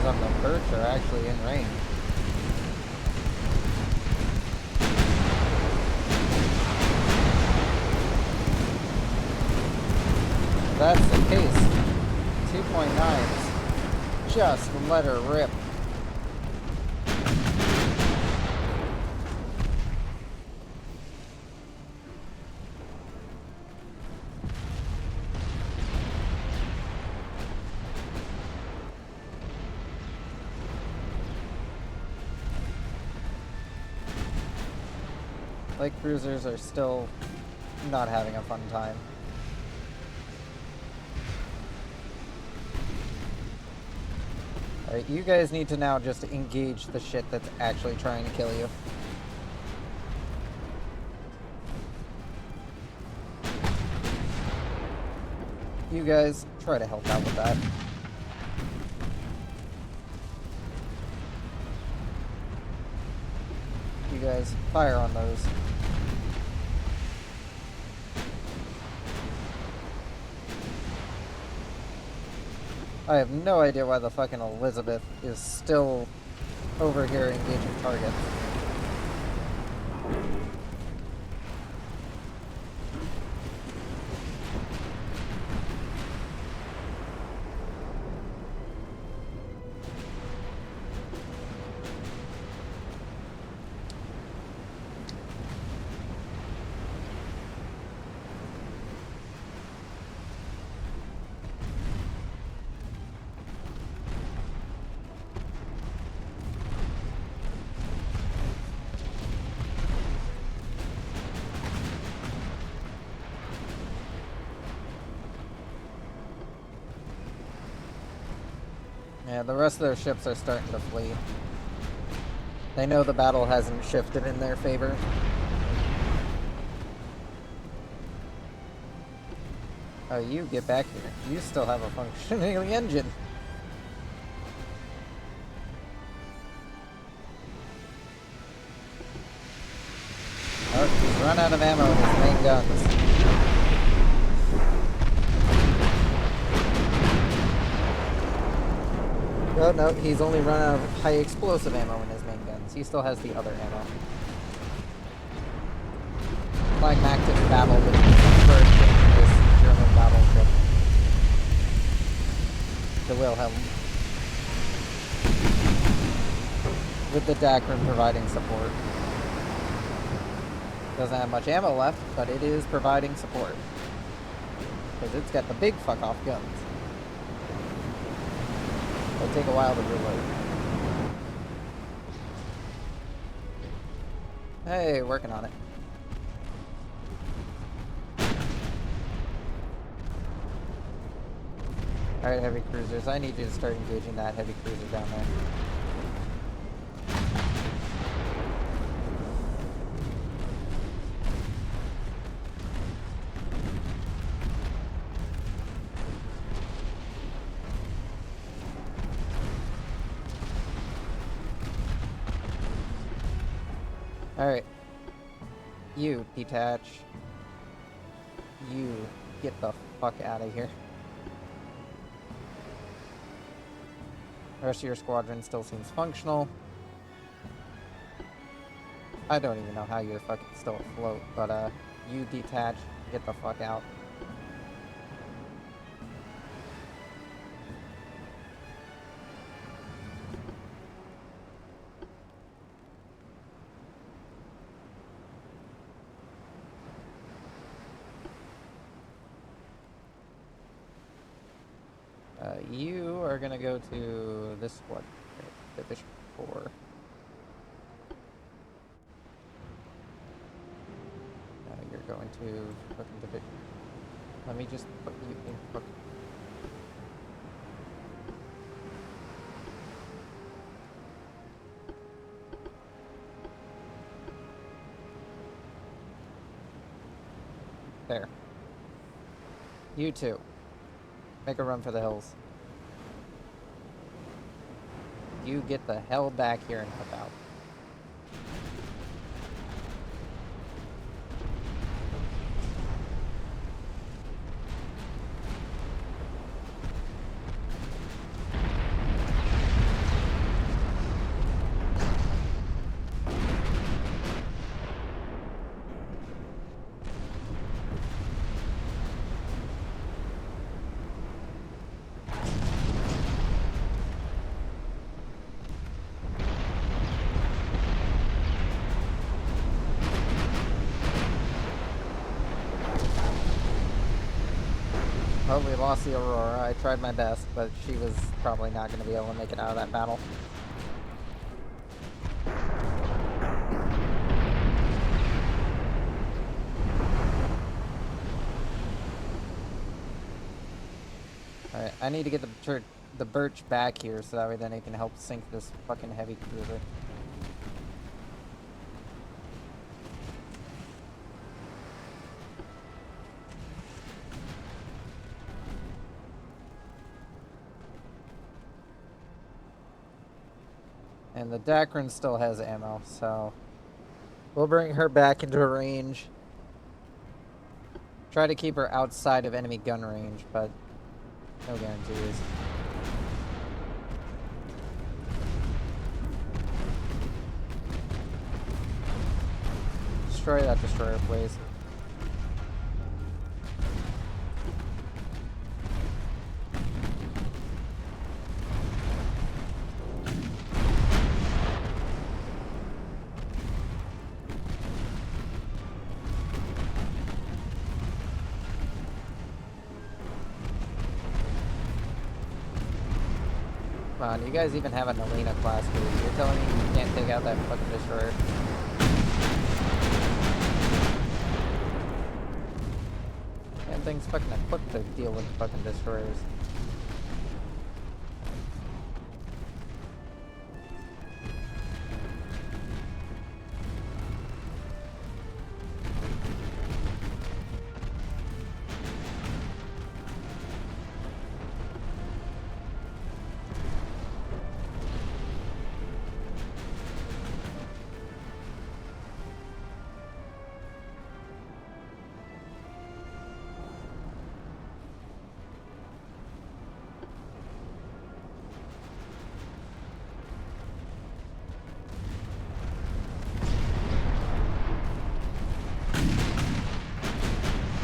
On the perch are actually in range. If that's the case, 2.9s, just let her rip. Light cruisers are still not having a fun time. Alright, you guys need to now just engage the shit that's actually trying to kill you. You guys try to help out with that. You guys fire on those. I have no idea why the fucking Elizabeth is still over here engaging targets. Yeah, the rest of their ships are starting to flee. They know the battle hasn't shifted in their favor. Oh, you get back here. You still have a functioning engine. Oh, he's run out of ammo in his main guns. Oh no, he's only run out of high explosive ammo in his main guns. He still has the other ammo. Climactic battle between first and this German battleship. The Wilhelm. With the Dacron providing support. Doesn't have much ammo left, but it is providing support. Because it's got the big fuck off guns. It'll take a while to reload. Hey, working on it. Alright, heavy cruisers. I need you to start engaging that heavy cruiser down there. Alright. You, detach. You, get the fuck out of here. The rest of your squadron still seems functional. I don't even know how you're fucking still afloat, but you detach, get the fuck out. You are gonna go to this one, Division 4. You're going to fucking Division. Let me just put you in fucking. There. You too. Make a run for the hills. You get the hell back here and help out. Oh, we lost the Aurora. I tried my best, but she was probably not going to be able to make it out of that battle. Alright, I need to get the Birch back here so that way then it can help sink this fucking heavy cruiser. And the Dacron still has ammo, so we'll bring her back into range. Try to keep her outside of enemy gun range, but no guarantees. Destroy that destroyer, please. Come on, you guys even have an Alina class cruiser. You're telling me you can't take out that fucking destroyer? That thing's fucking equipped to deal with fucking destroyers.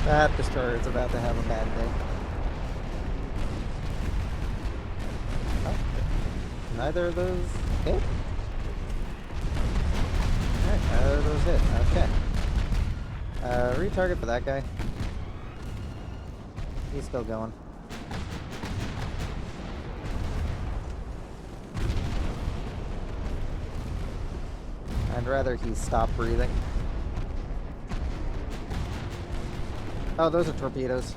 That destroyer is about to have a bad day. Oh, neither of those hit? Alright, neither of those hit. Okay. Retarget for that guy. He's still going. I'd rather he stop breathing. Oh, those are torpedoes.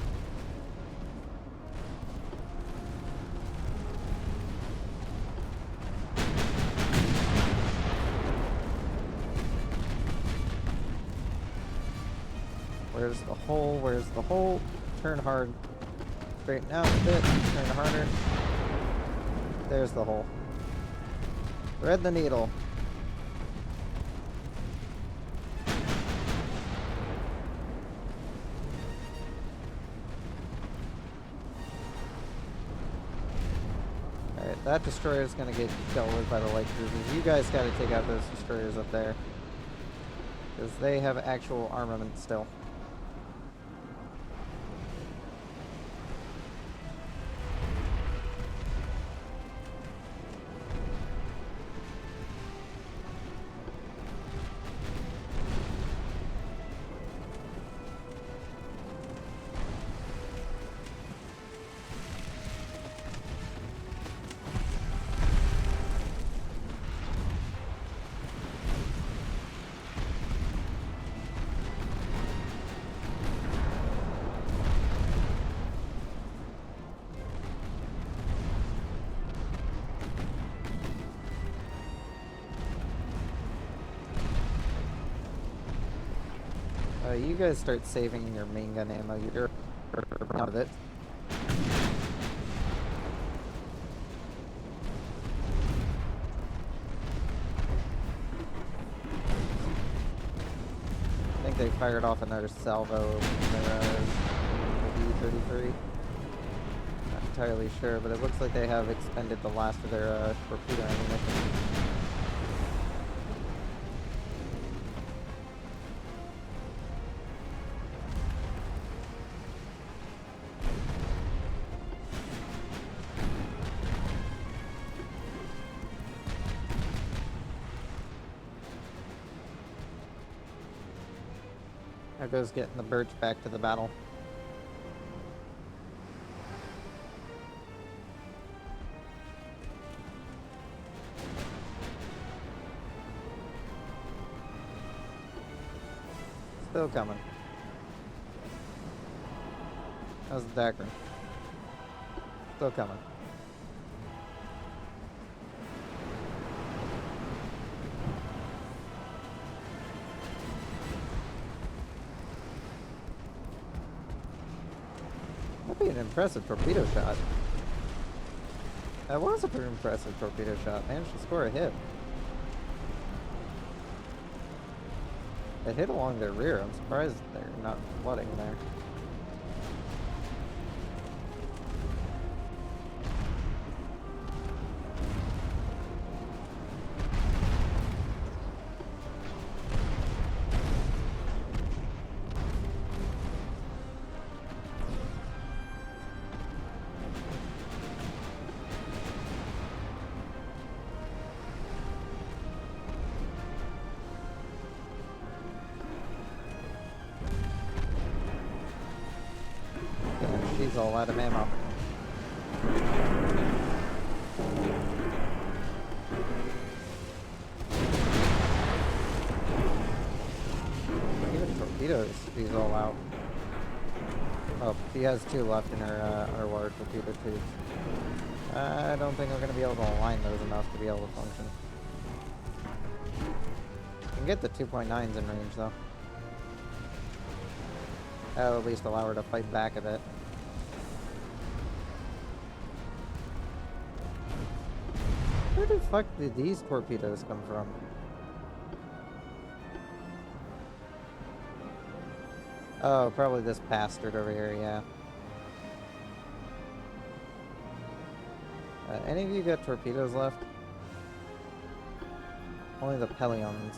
Where's the hole? Where's the hole? Turn hard. Straighten out a bit. Turn harder. There's the hole. Thread the needle. that destroyer is going to get dealt with by the light cruisers. You guys got to take out those destroyers up there. Because they have actual armament still. You guys start saving your main gun ammo. You're out of it. I think they fired off another salvo from their B-33. Not entirely sure, but it looks like they have expended the last of their torpedo ammunition. There goes getting the birch back to the battle. Still coming. How's the Dacron? Still coming. That'd be an impressive torpedo shot. That was a pretty impressive torpedo shot. Managed to score a hit. It hit along their rear. I'm surprised they're not flooding there. She's all out of ammo. Even torpedoes, she's all out. Oh, she has 2 left in her water torpedo tubes. I don't think I'm going to be able to align those enough to be able to function. I can get the 2.9s in range though. That'll at least allow her to fight back a bit. Where the fuck did these torpedoes come from? Oh, probably this bastard over here, yeah. Any of you got torpedoes left? Only the Pelions.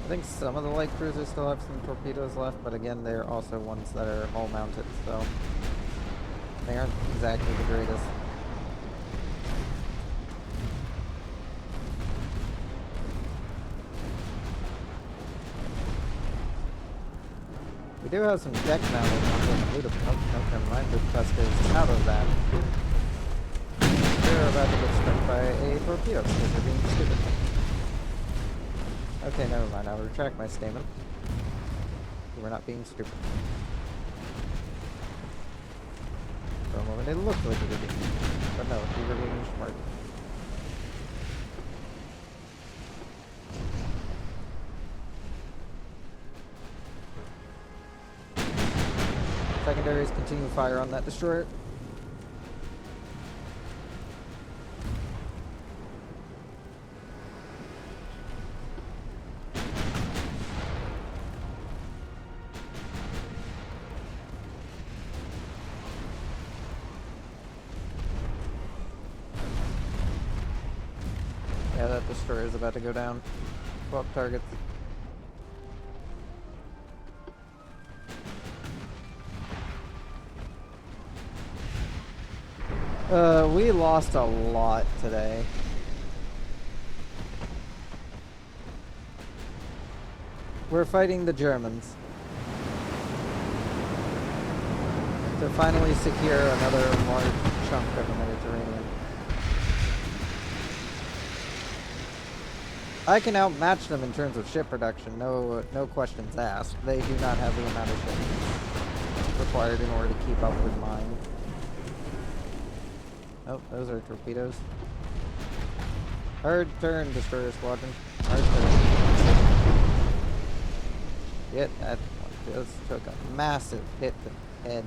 I think some of the light cruisers still have some torpedoes left, but again, they're also ones that are hull mounted, so they aren't exactly the greatest. We do have some deck mounted ones on the Budapest. Never mind, Budapest is out of that. They're about to get struck by a torpedo because they're being stupid. Okay, never mind. I'll retract my statement. We're not being stupid. For a moment, it looked like we were being stupid, but no, we were being smart. Secondaries continue fire on that destroyer. that destroyer is about to go down. Swap targets. We lost a lot today. We're fighting the Germans to finally secure another large chunk of the Mediterranean. I can outmatch them in terms of ship production, no questions asked. They do not have the amount of ships required in order to keep up with mine. Oh, those are torpedoes. Hard turn, destroyer squadron. Hard turn. Shit, that one just took a massive hit to the head.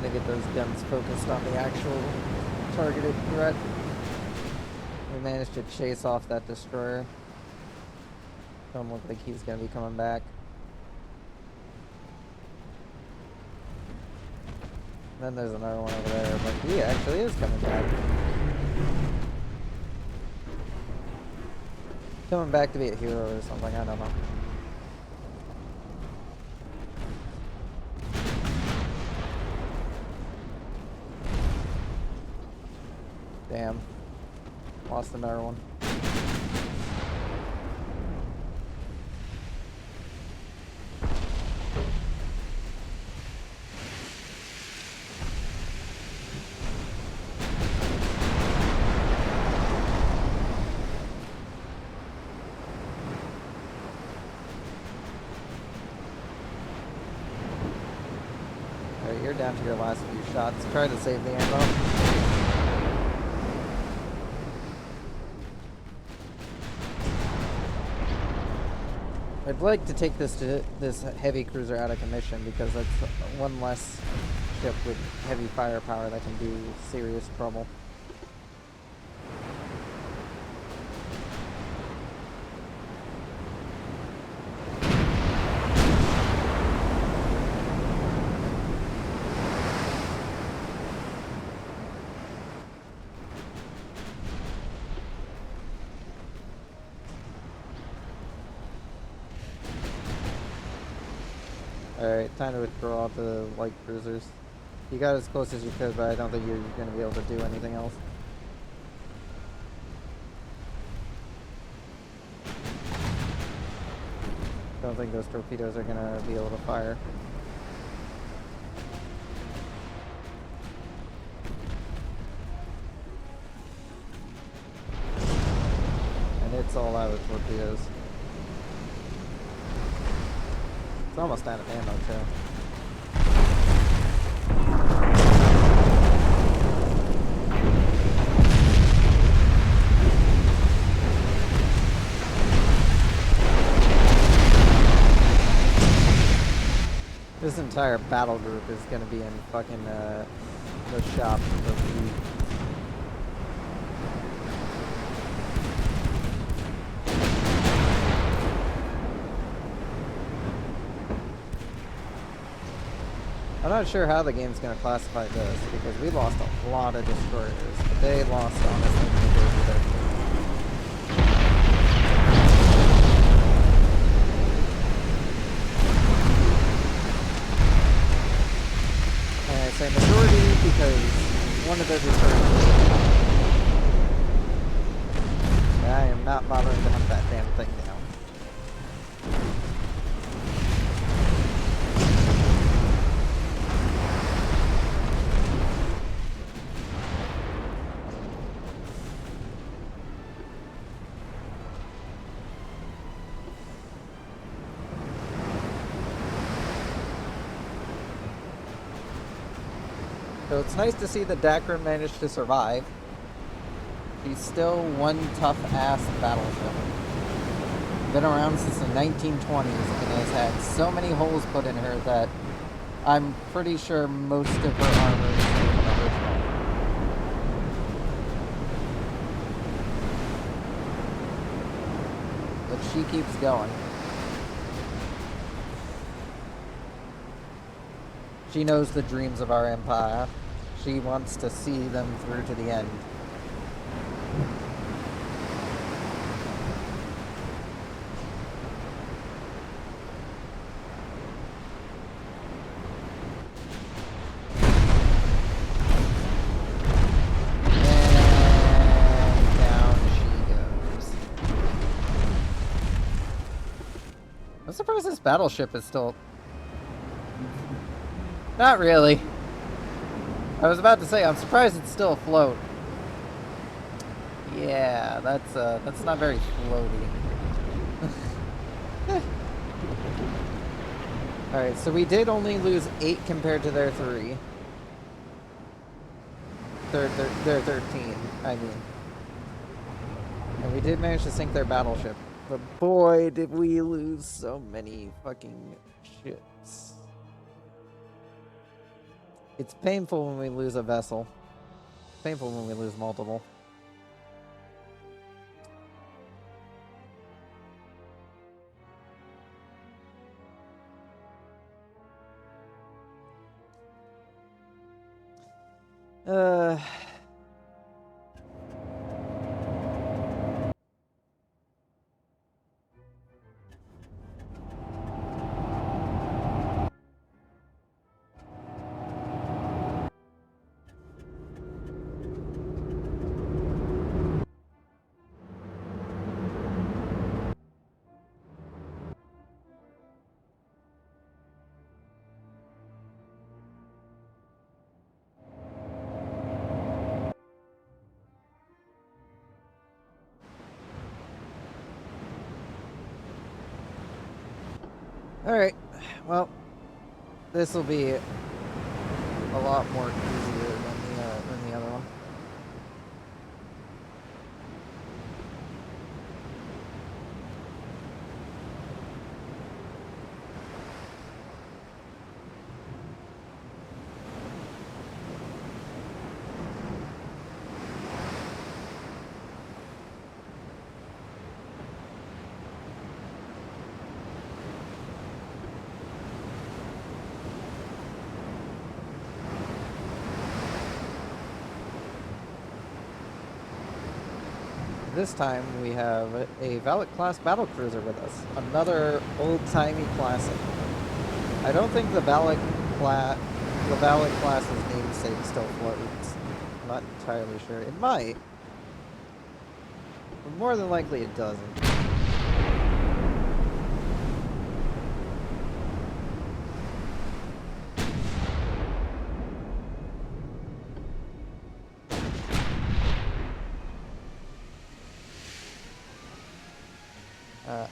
To get those guns focused on the actual targeted threat. We managed to chase off that destroyer. Don't look like he's gonna be coming back. Then there's another one over there, but he actually is coming back. Coming back to be a hero or something, I don't know. Damn. Lost another one. Alright, you're down to your last few shots. Try to save the ammo. I'd like to take this heavy cruiser out of commission because that's one less ship with heavy firepower that can do serious trouble. Alright, time to withdraw to the light cruisers. You got as close as you could, but I don't think you're going to be able to do anything else. Don't think those torpedoes are going to be able to fire. And it's all out of torpedoes. It's almost out of ammo, too. This entire battle group is gonna be in fucking, the shop for food. I'm not sure how the game's going to classify this, because we lost a lot of destroyers, but they lost, honestly, the majority of their fleet. And I say majority because one of their destroyers. I am not bothering to hunt that damn thing down. So it's nice to see that Dacron managed to survive. She's still one tough-ass battleship. Been around since the 1920s and has had so many holes put in her that I'm pretty sure most of her armor is from original. But she keeps going. She knows the dreams of our empire. She wants to see them through to the end. And down she goes. I'm surprised this battleship is still... Not really. I was about to say, I'm surprised it's still afloat. Yeah, that's not very floaty. Alright, so we did only lose 8 compared to their 3. Their 13, I mean. And we did manage to sink their battleship. But boy, did we lose so many fucking ships. It's painful when we lose a vessel. It's painful when we lose multiple. Alright, well, this will be a lot more easier than the other one. This time we have a Valac class battlecruiser with us. Another old-timey classic. I don't think the Valac class's namesake still floats. I'm not entirely sure. It might. But more than likely it doesn't.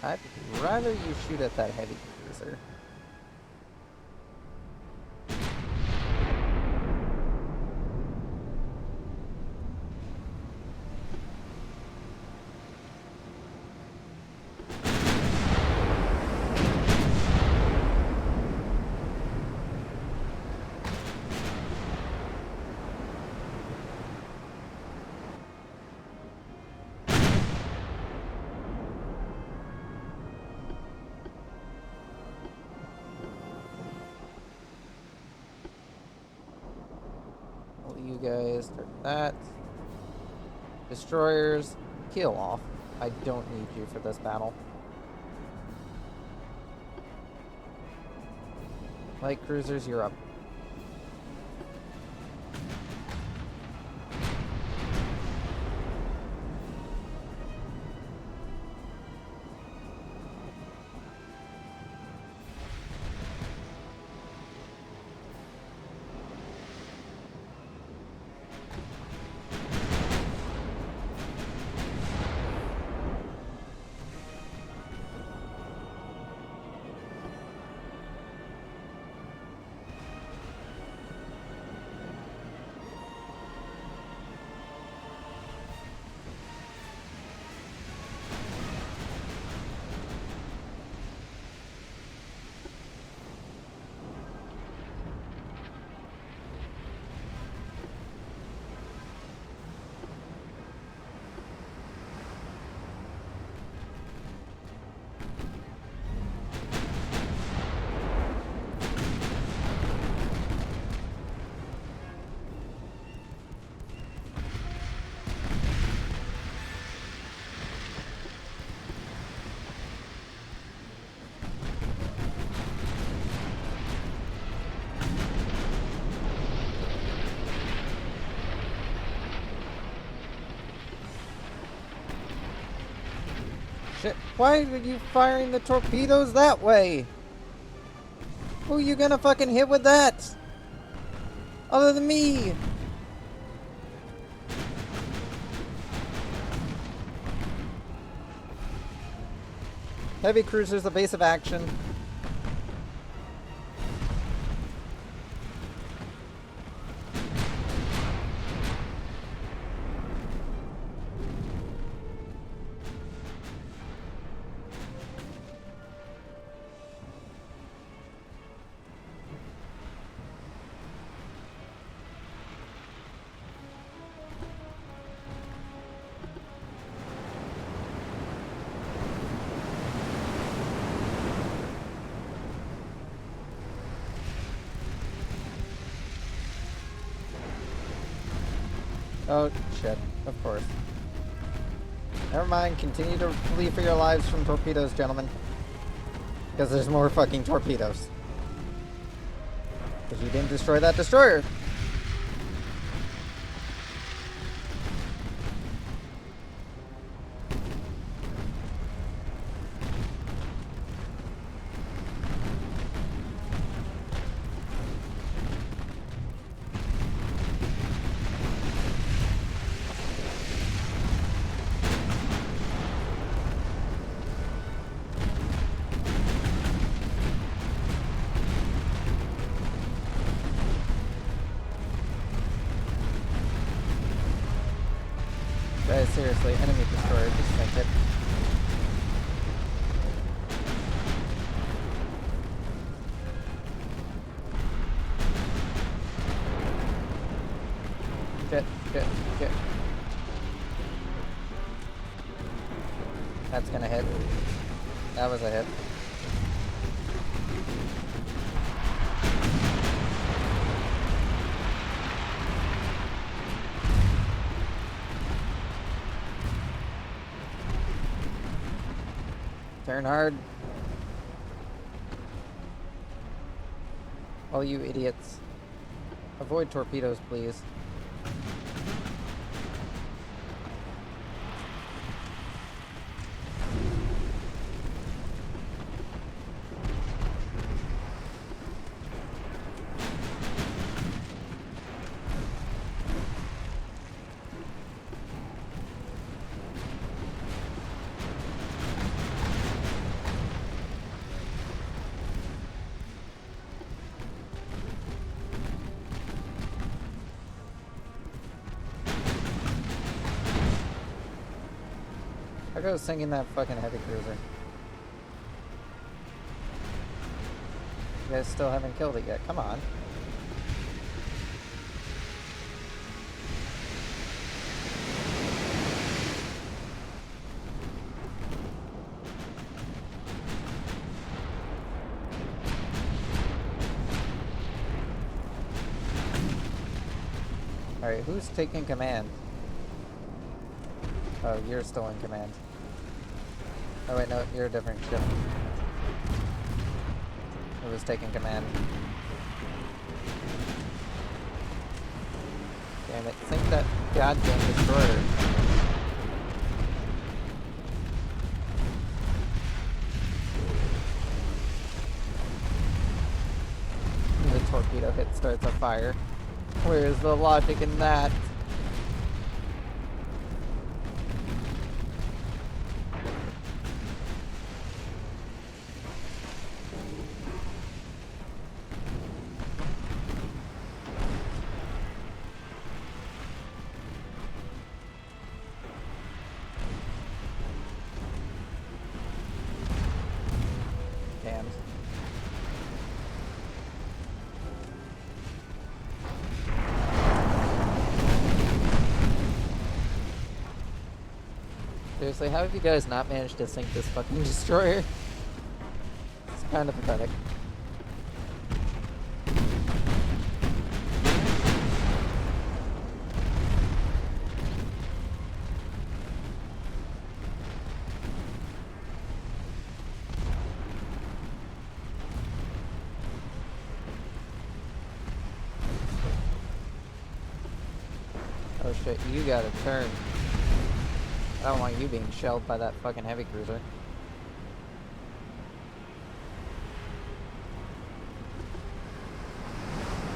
I'd rather you shoot at that heavy cruiser. You guys start that. Destroyers, kill off. I don't need you for this battle. Light cruisers, you're up. shit. Why are you firing the torpedoes that way? Who are you gonna fucking hit with that? Other than me? Heavy cruisers, the base of action. Oh, shit. Of course. Never mind. Continue to flee for your lives from torpedoes, gentlemen. Because there's more fucking torpedoes. Because you didn't destroy that destroyer. Guys, seriously, enemy destroyer, just think it. Shit. That's gonna hit. That was a hit. Turn hard. All you idiots. Avoid torpedoes, please. I go singing that fucking heavy cruiser. You guys still haven't killed it yet. Come on. Alright, who's taking command? Oh, you're still in command. Oh wait, no, you're a different ship. Who was taking command? Damn it, sink that goddamn destroyer. The torpedo hit starts a fire. Where's the logic in that? Damn. Seriously, how have you guys not managed to sink this fucking destroyer? It's kind of pathetic. Oh shit, you gotta turn. I don't want you being shelled by that fucking heavy cruiser.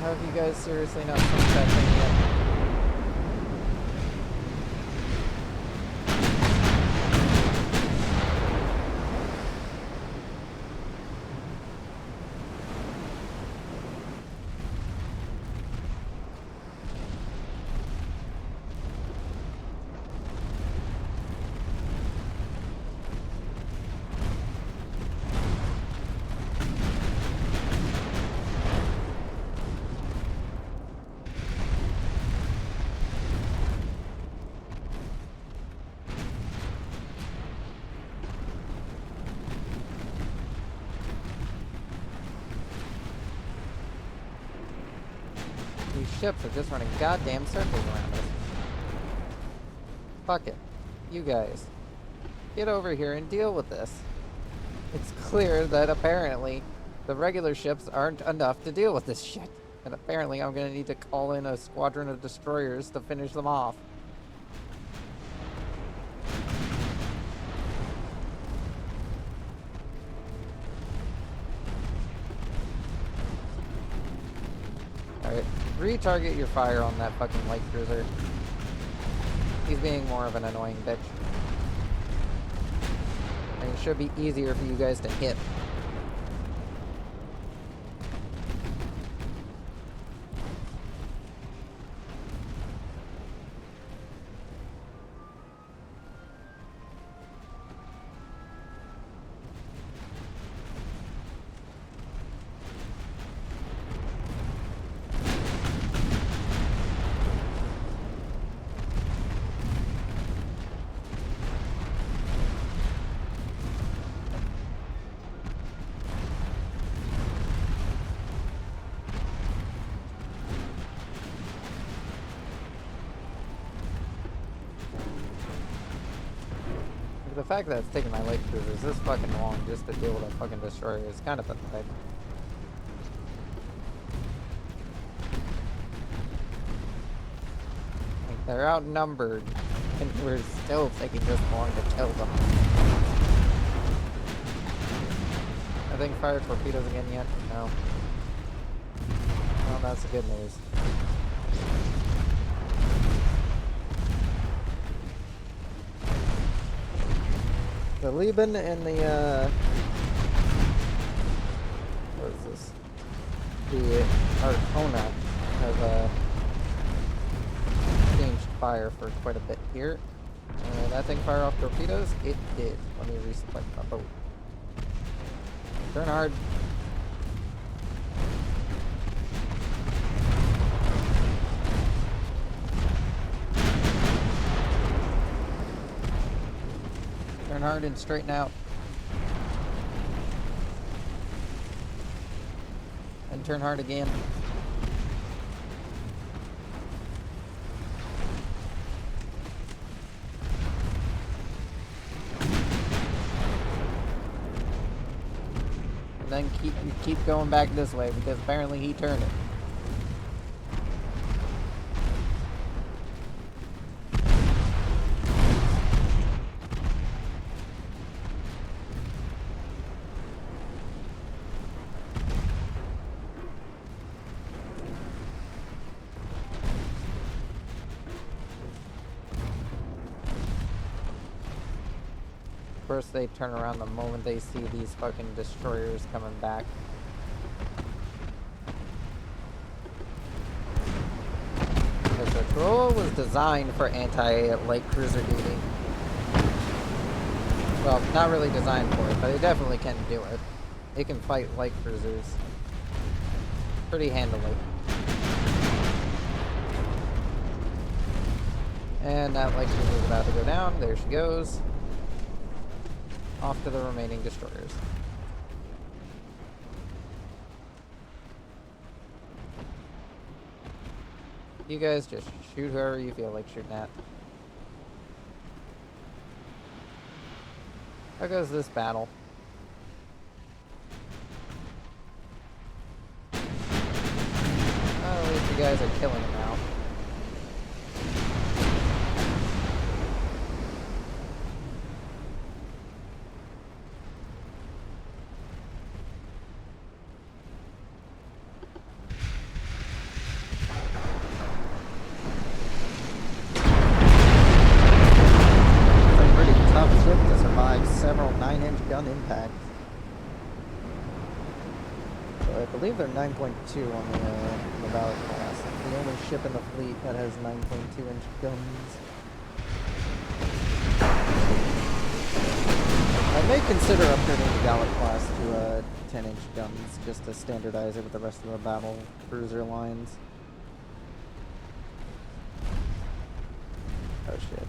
How have you guys seriously not sunk that thing yet? These ships are just running goddamn circles around us. Fuck it. You guys. Get over here and deal with this. It's clear that apparently the regular ships aren't enough to deal with this shit. And apparently I'm gonna need to call in a squadron of destroyers to finish them off. Alright, retarget your fire on that fucking light cruiser. He's being more of an annoying bitch. And it should be easier for you guys to hit. The fact that it's taking my light cruisers this fucking long just to deal with a fucking destroyer is kind of pathetic. Like, they're outnumbered, and we're still taking this long to kill them. I think fire torpedoes again yet? No. Well, that's the good news. The Liban and the, what is this? The Arcona have, changed fire for quite a bit here. That thing fire off torpedoes? It did. Let me reselect my boat. Turn hard. Turn hard and straighten out. And turn hard again. And then keep going back this way because apparently he turned it. Of course, they turn around the moment they see these fucking destroyers coming back. Because the Troll was designed for anti-light cruiser duty. Well, not really designed for it, but it definitely can do it. It can fight light cruisers pretty handily. And that light cruiser is about to go down. There she goes. Off to the remaining destroyers. You guys just shoot whoever you feel like shooting at. How goes this battle? Well, at least you guys are killing him now. use several 9-inch gun impacts. So I believe they're 9.2 on the Valac class. It's the only ship in the fleet that has 9.2-inch guns. I may consider upgrading the Valac class to 10-inch guns, just to standardize it with the rest of the battle cruiser lines. Oh shit.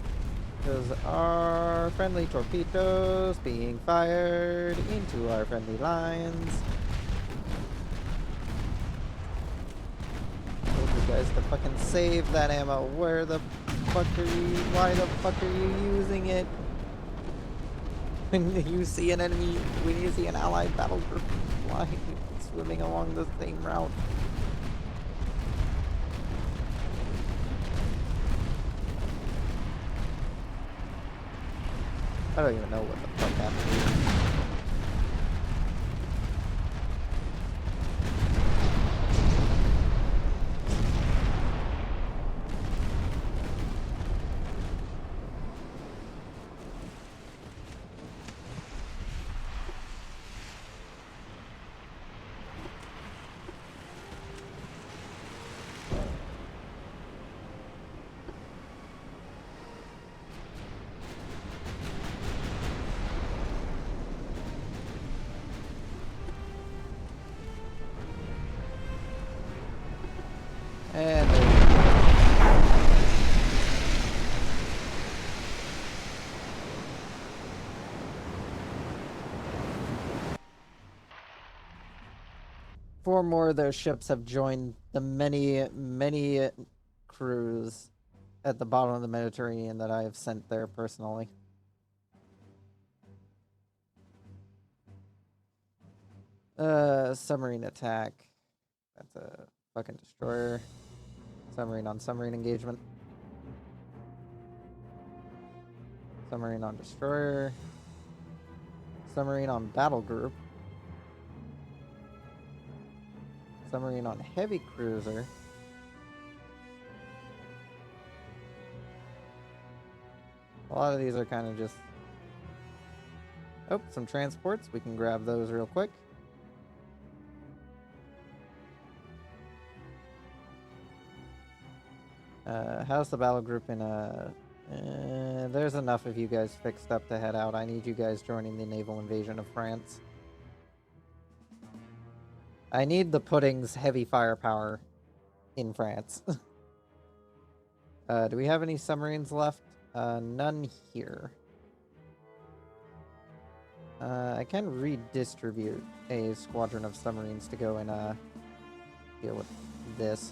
Those are friendly torpedoes being fired into our friendly lines. Told you guys to fucking save that ammo. Where the fuck are you? Why the fuck are you using it? When you see an enemy, when you see an allied battle group flying, swimming along the same route. I don't even know what the fuck happened. And there we go. Four more of those ships have joined the many, many crews at the bottom of the Mediterranean that I have sent there personally. Submarine attack. That's a fucking destroyer. Submarine on submarine engagement. Submarine on destroyer. Submarine on battle group. Submarine on heavy cruiser. A lot of these are kind of just... Oh, some transports. We can grab those real quick. How's the battle group in there's enough of you guys fixed up to head out. I need you guys joining the naval invasion of France. I need the pudding's heavy firepower in France. Do we have any submarines left? None here. I can redistribute a squadron of submarines to go and deal with this.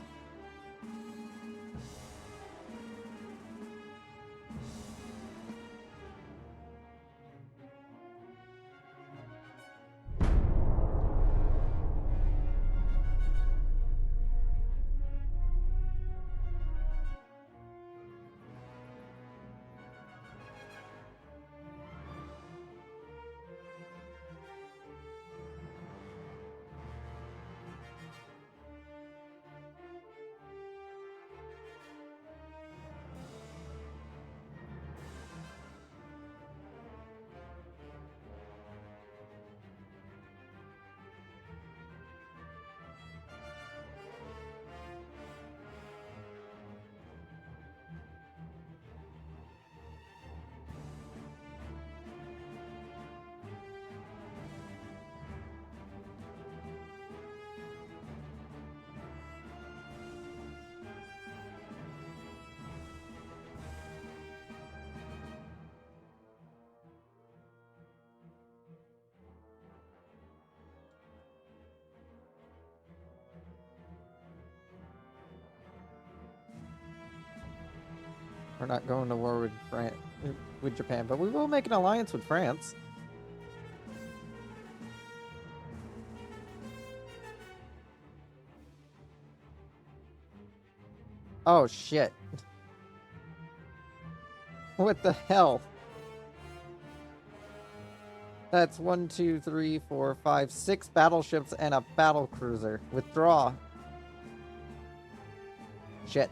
We're not going to war with Japan, but we will make an alliance with France. Oh shit. What the hell? That's 1, 2, 3, 4, 5, 6 battleships and a battle cruiser. Withdraw. Shit.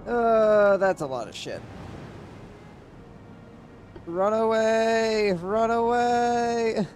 That's a lot of shit. Run away! Run away!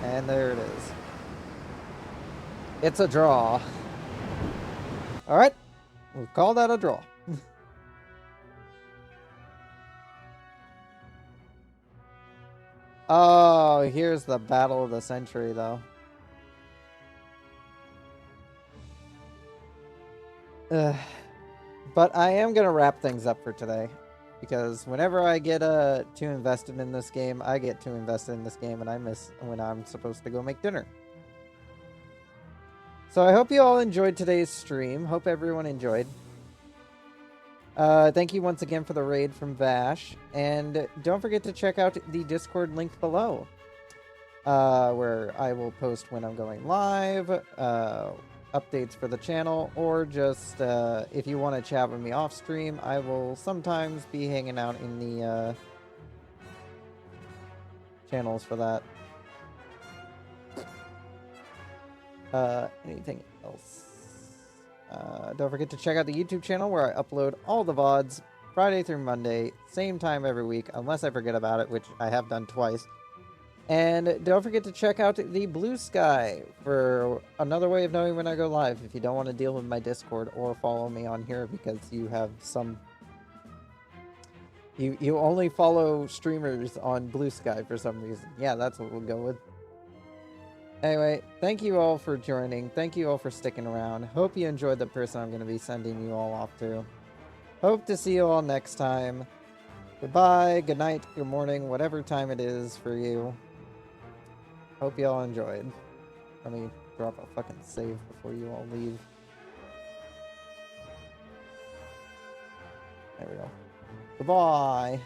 And there it is. It's a draw. Alright. We'll call that a draw. Oh, here's the battle of the century, though. But I am going to wrap things up for today. Because whenever I get too invested in this game, I get too invested in this game and I miss when I'm supposed to go make dinner. So I hope you all enjoyed today's stream. Hope everyone enjoyed. Thank you once again for the raid from Vash. And don't forget to check out the Discord link below. Where I will post when I'm going live, updates for the channel, or just if you want to chat with me off stream, I will sometimes be hanging out in the channels for that. Anything else? Don't forget to check out the YouTube channel where I upload all the VODs Friday through Monday, same time every week, unless I forget about it, which I have done twice. And don't forget to check out the Blue Sky for another way of knowing when I go live if you don't want to deal with my Discord or follow me on here because you have some... You only follow streamers on Blue Sky for some reason. Yeah, that's what we'll go with. Anyway, thank you all for joining. Thank you all for sticking around. Hope you enjoyed the person I'm going to be sending you all off to. Hope to see you all next time. Goodbye, good night, good morning, whatever time it is for you. Hope you all enjoyed. Let me drop a fucking save before you all leave. There we go. Goodbye.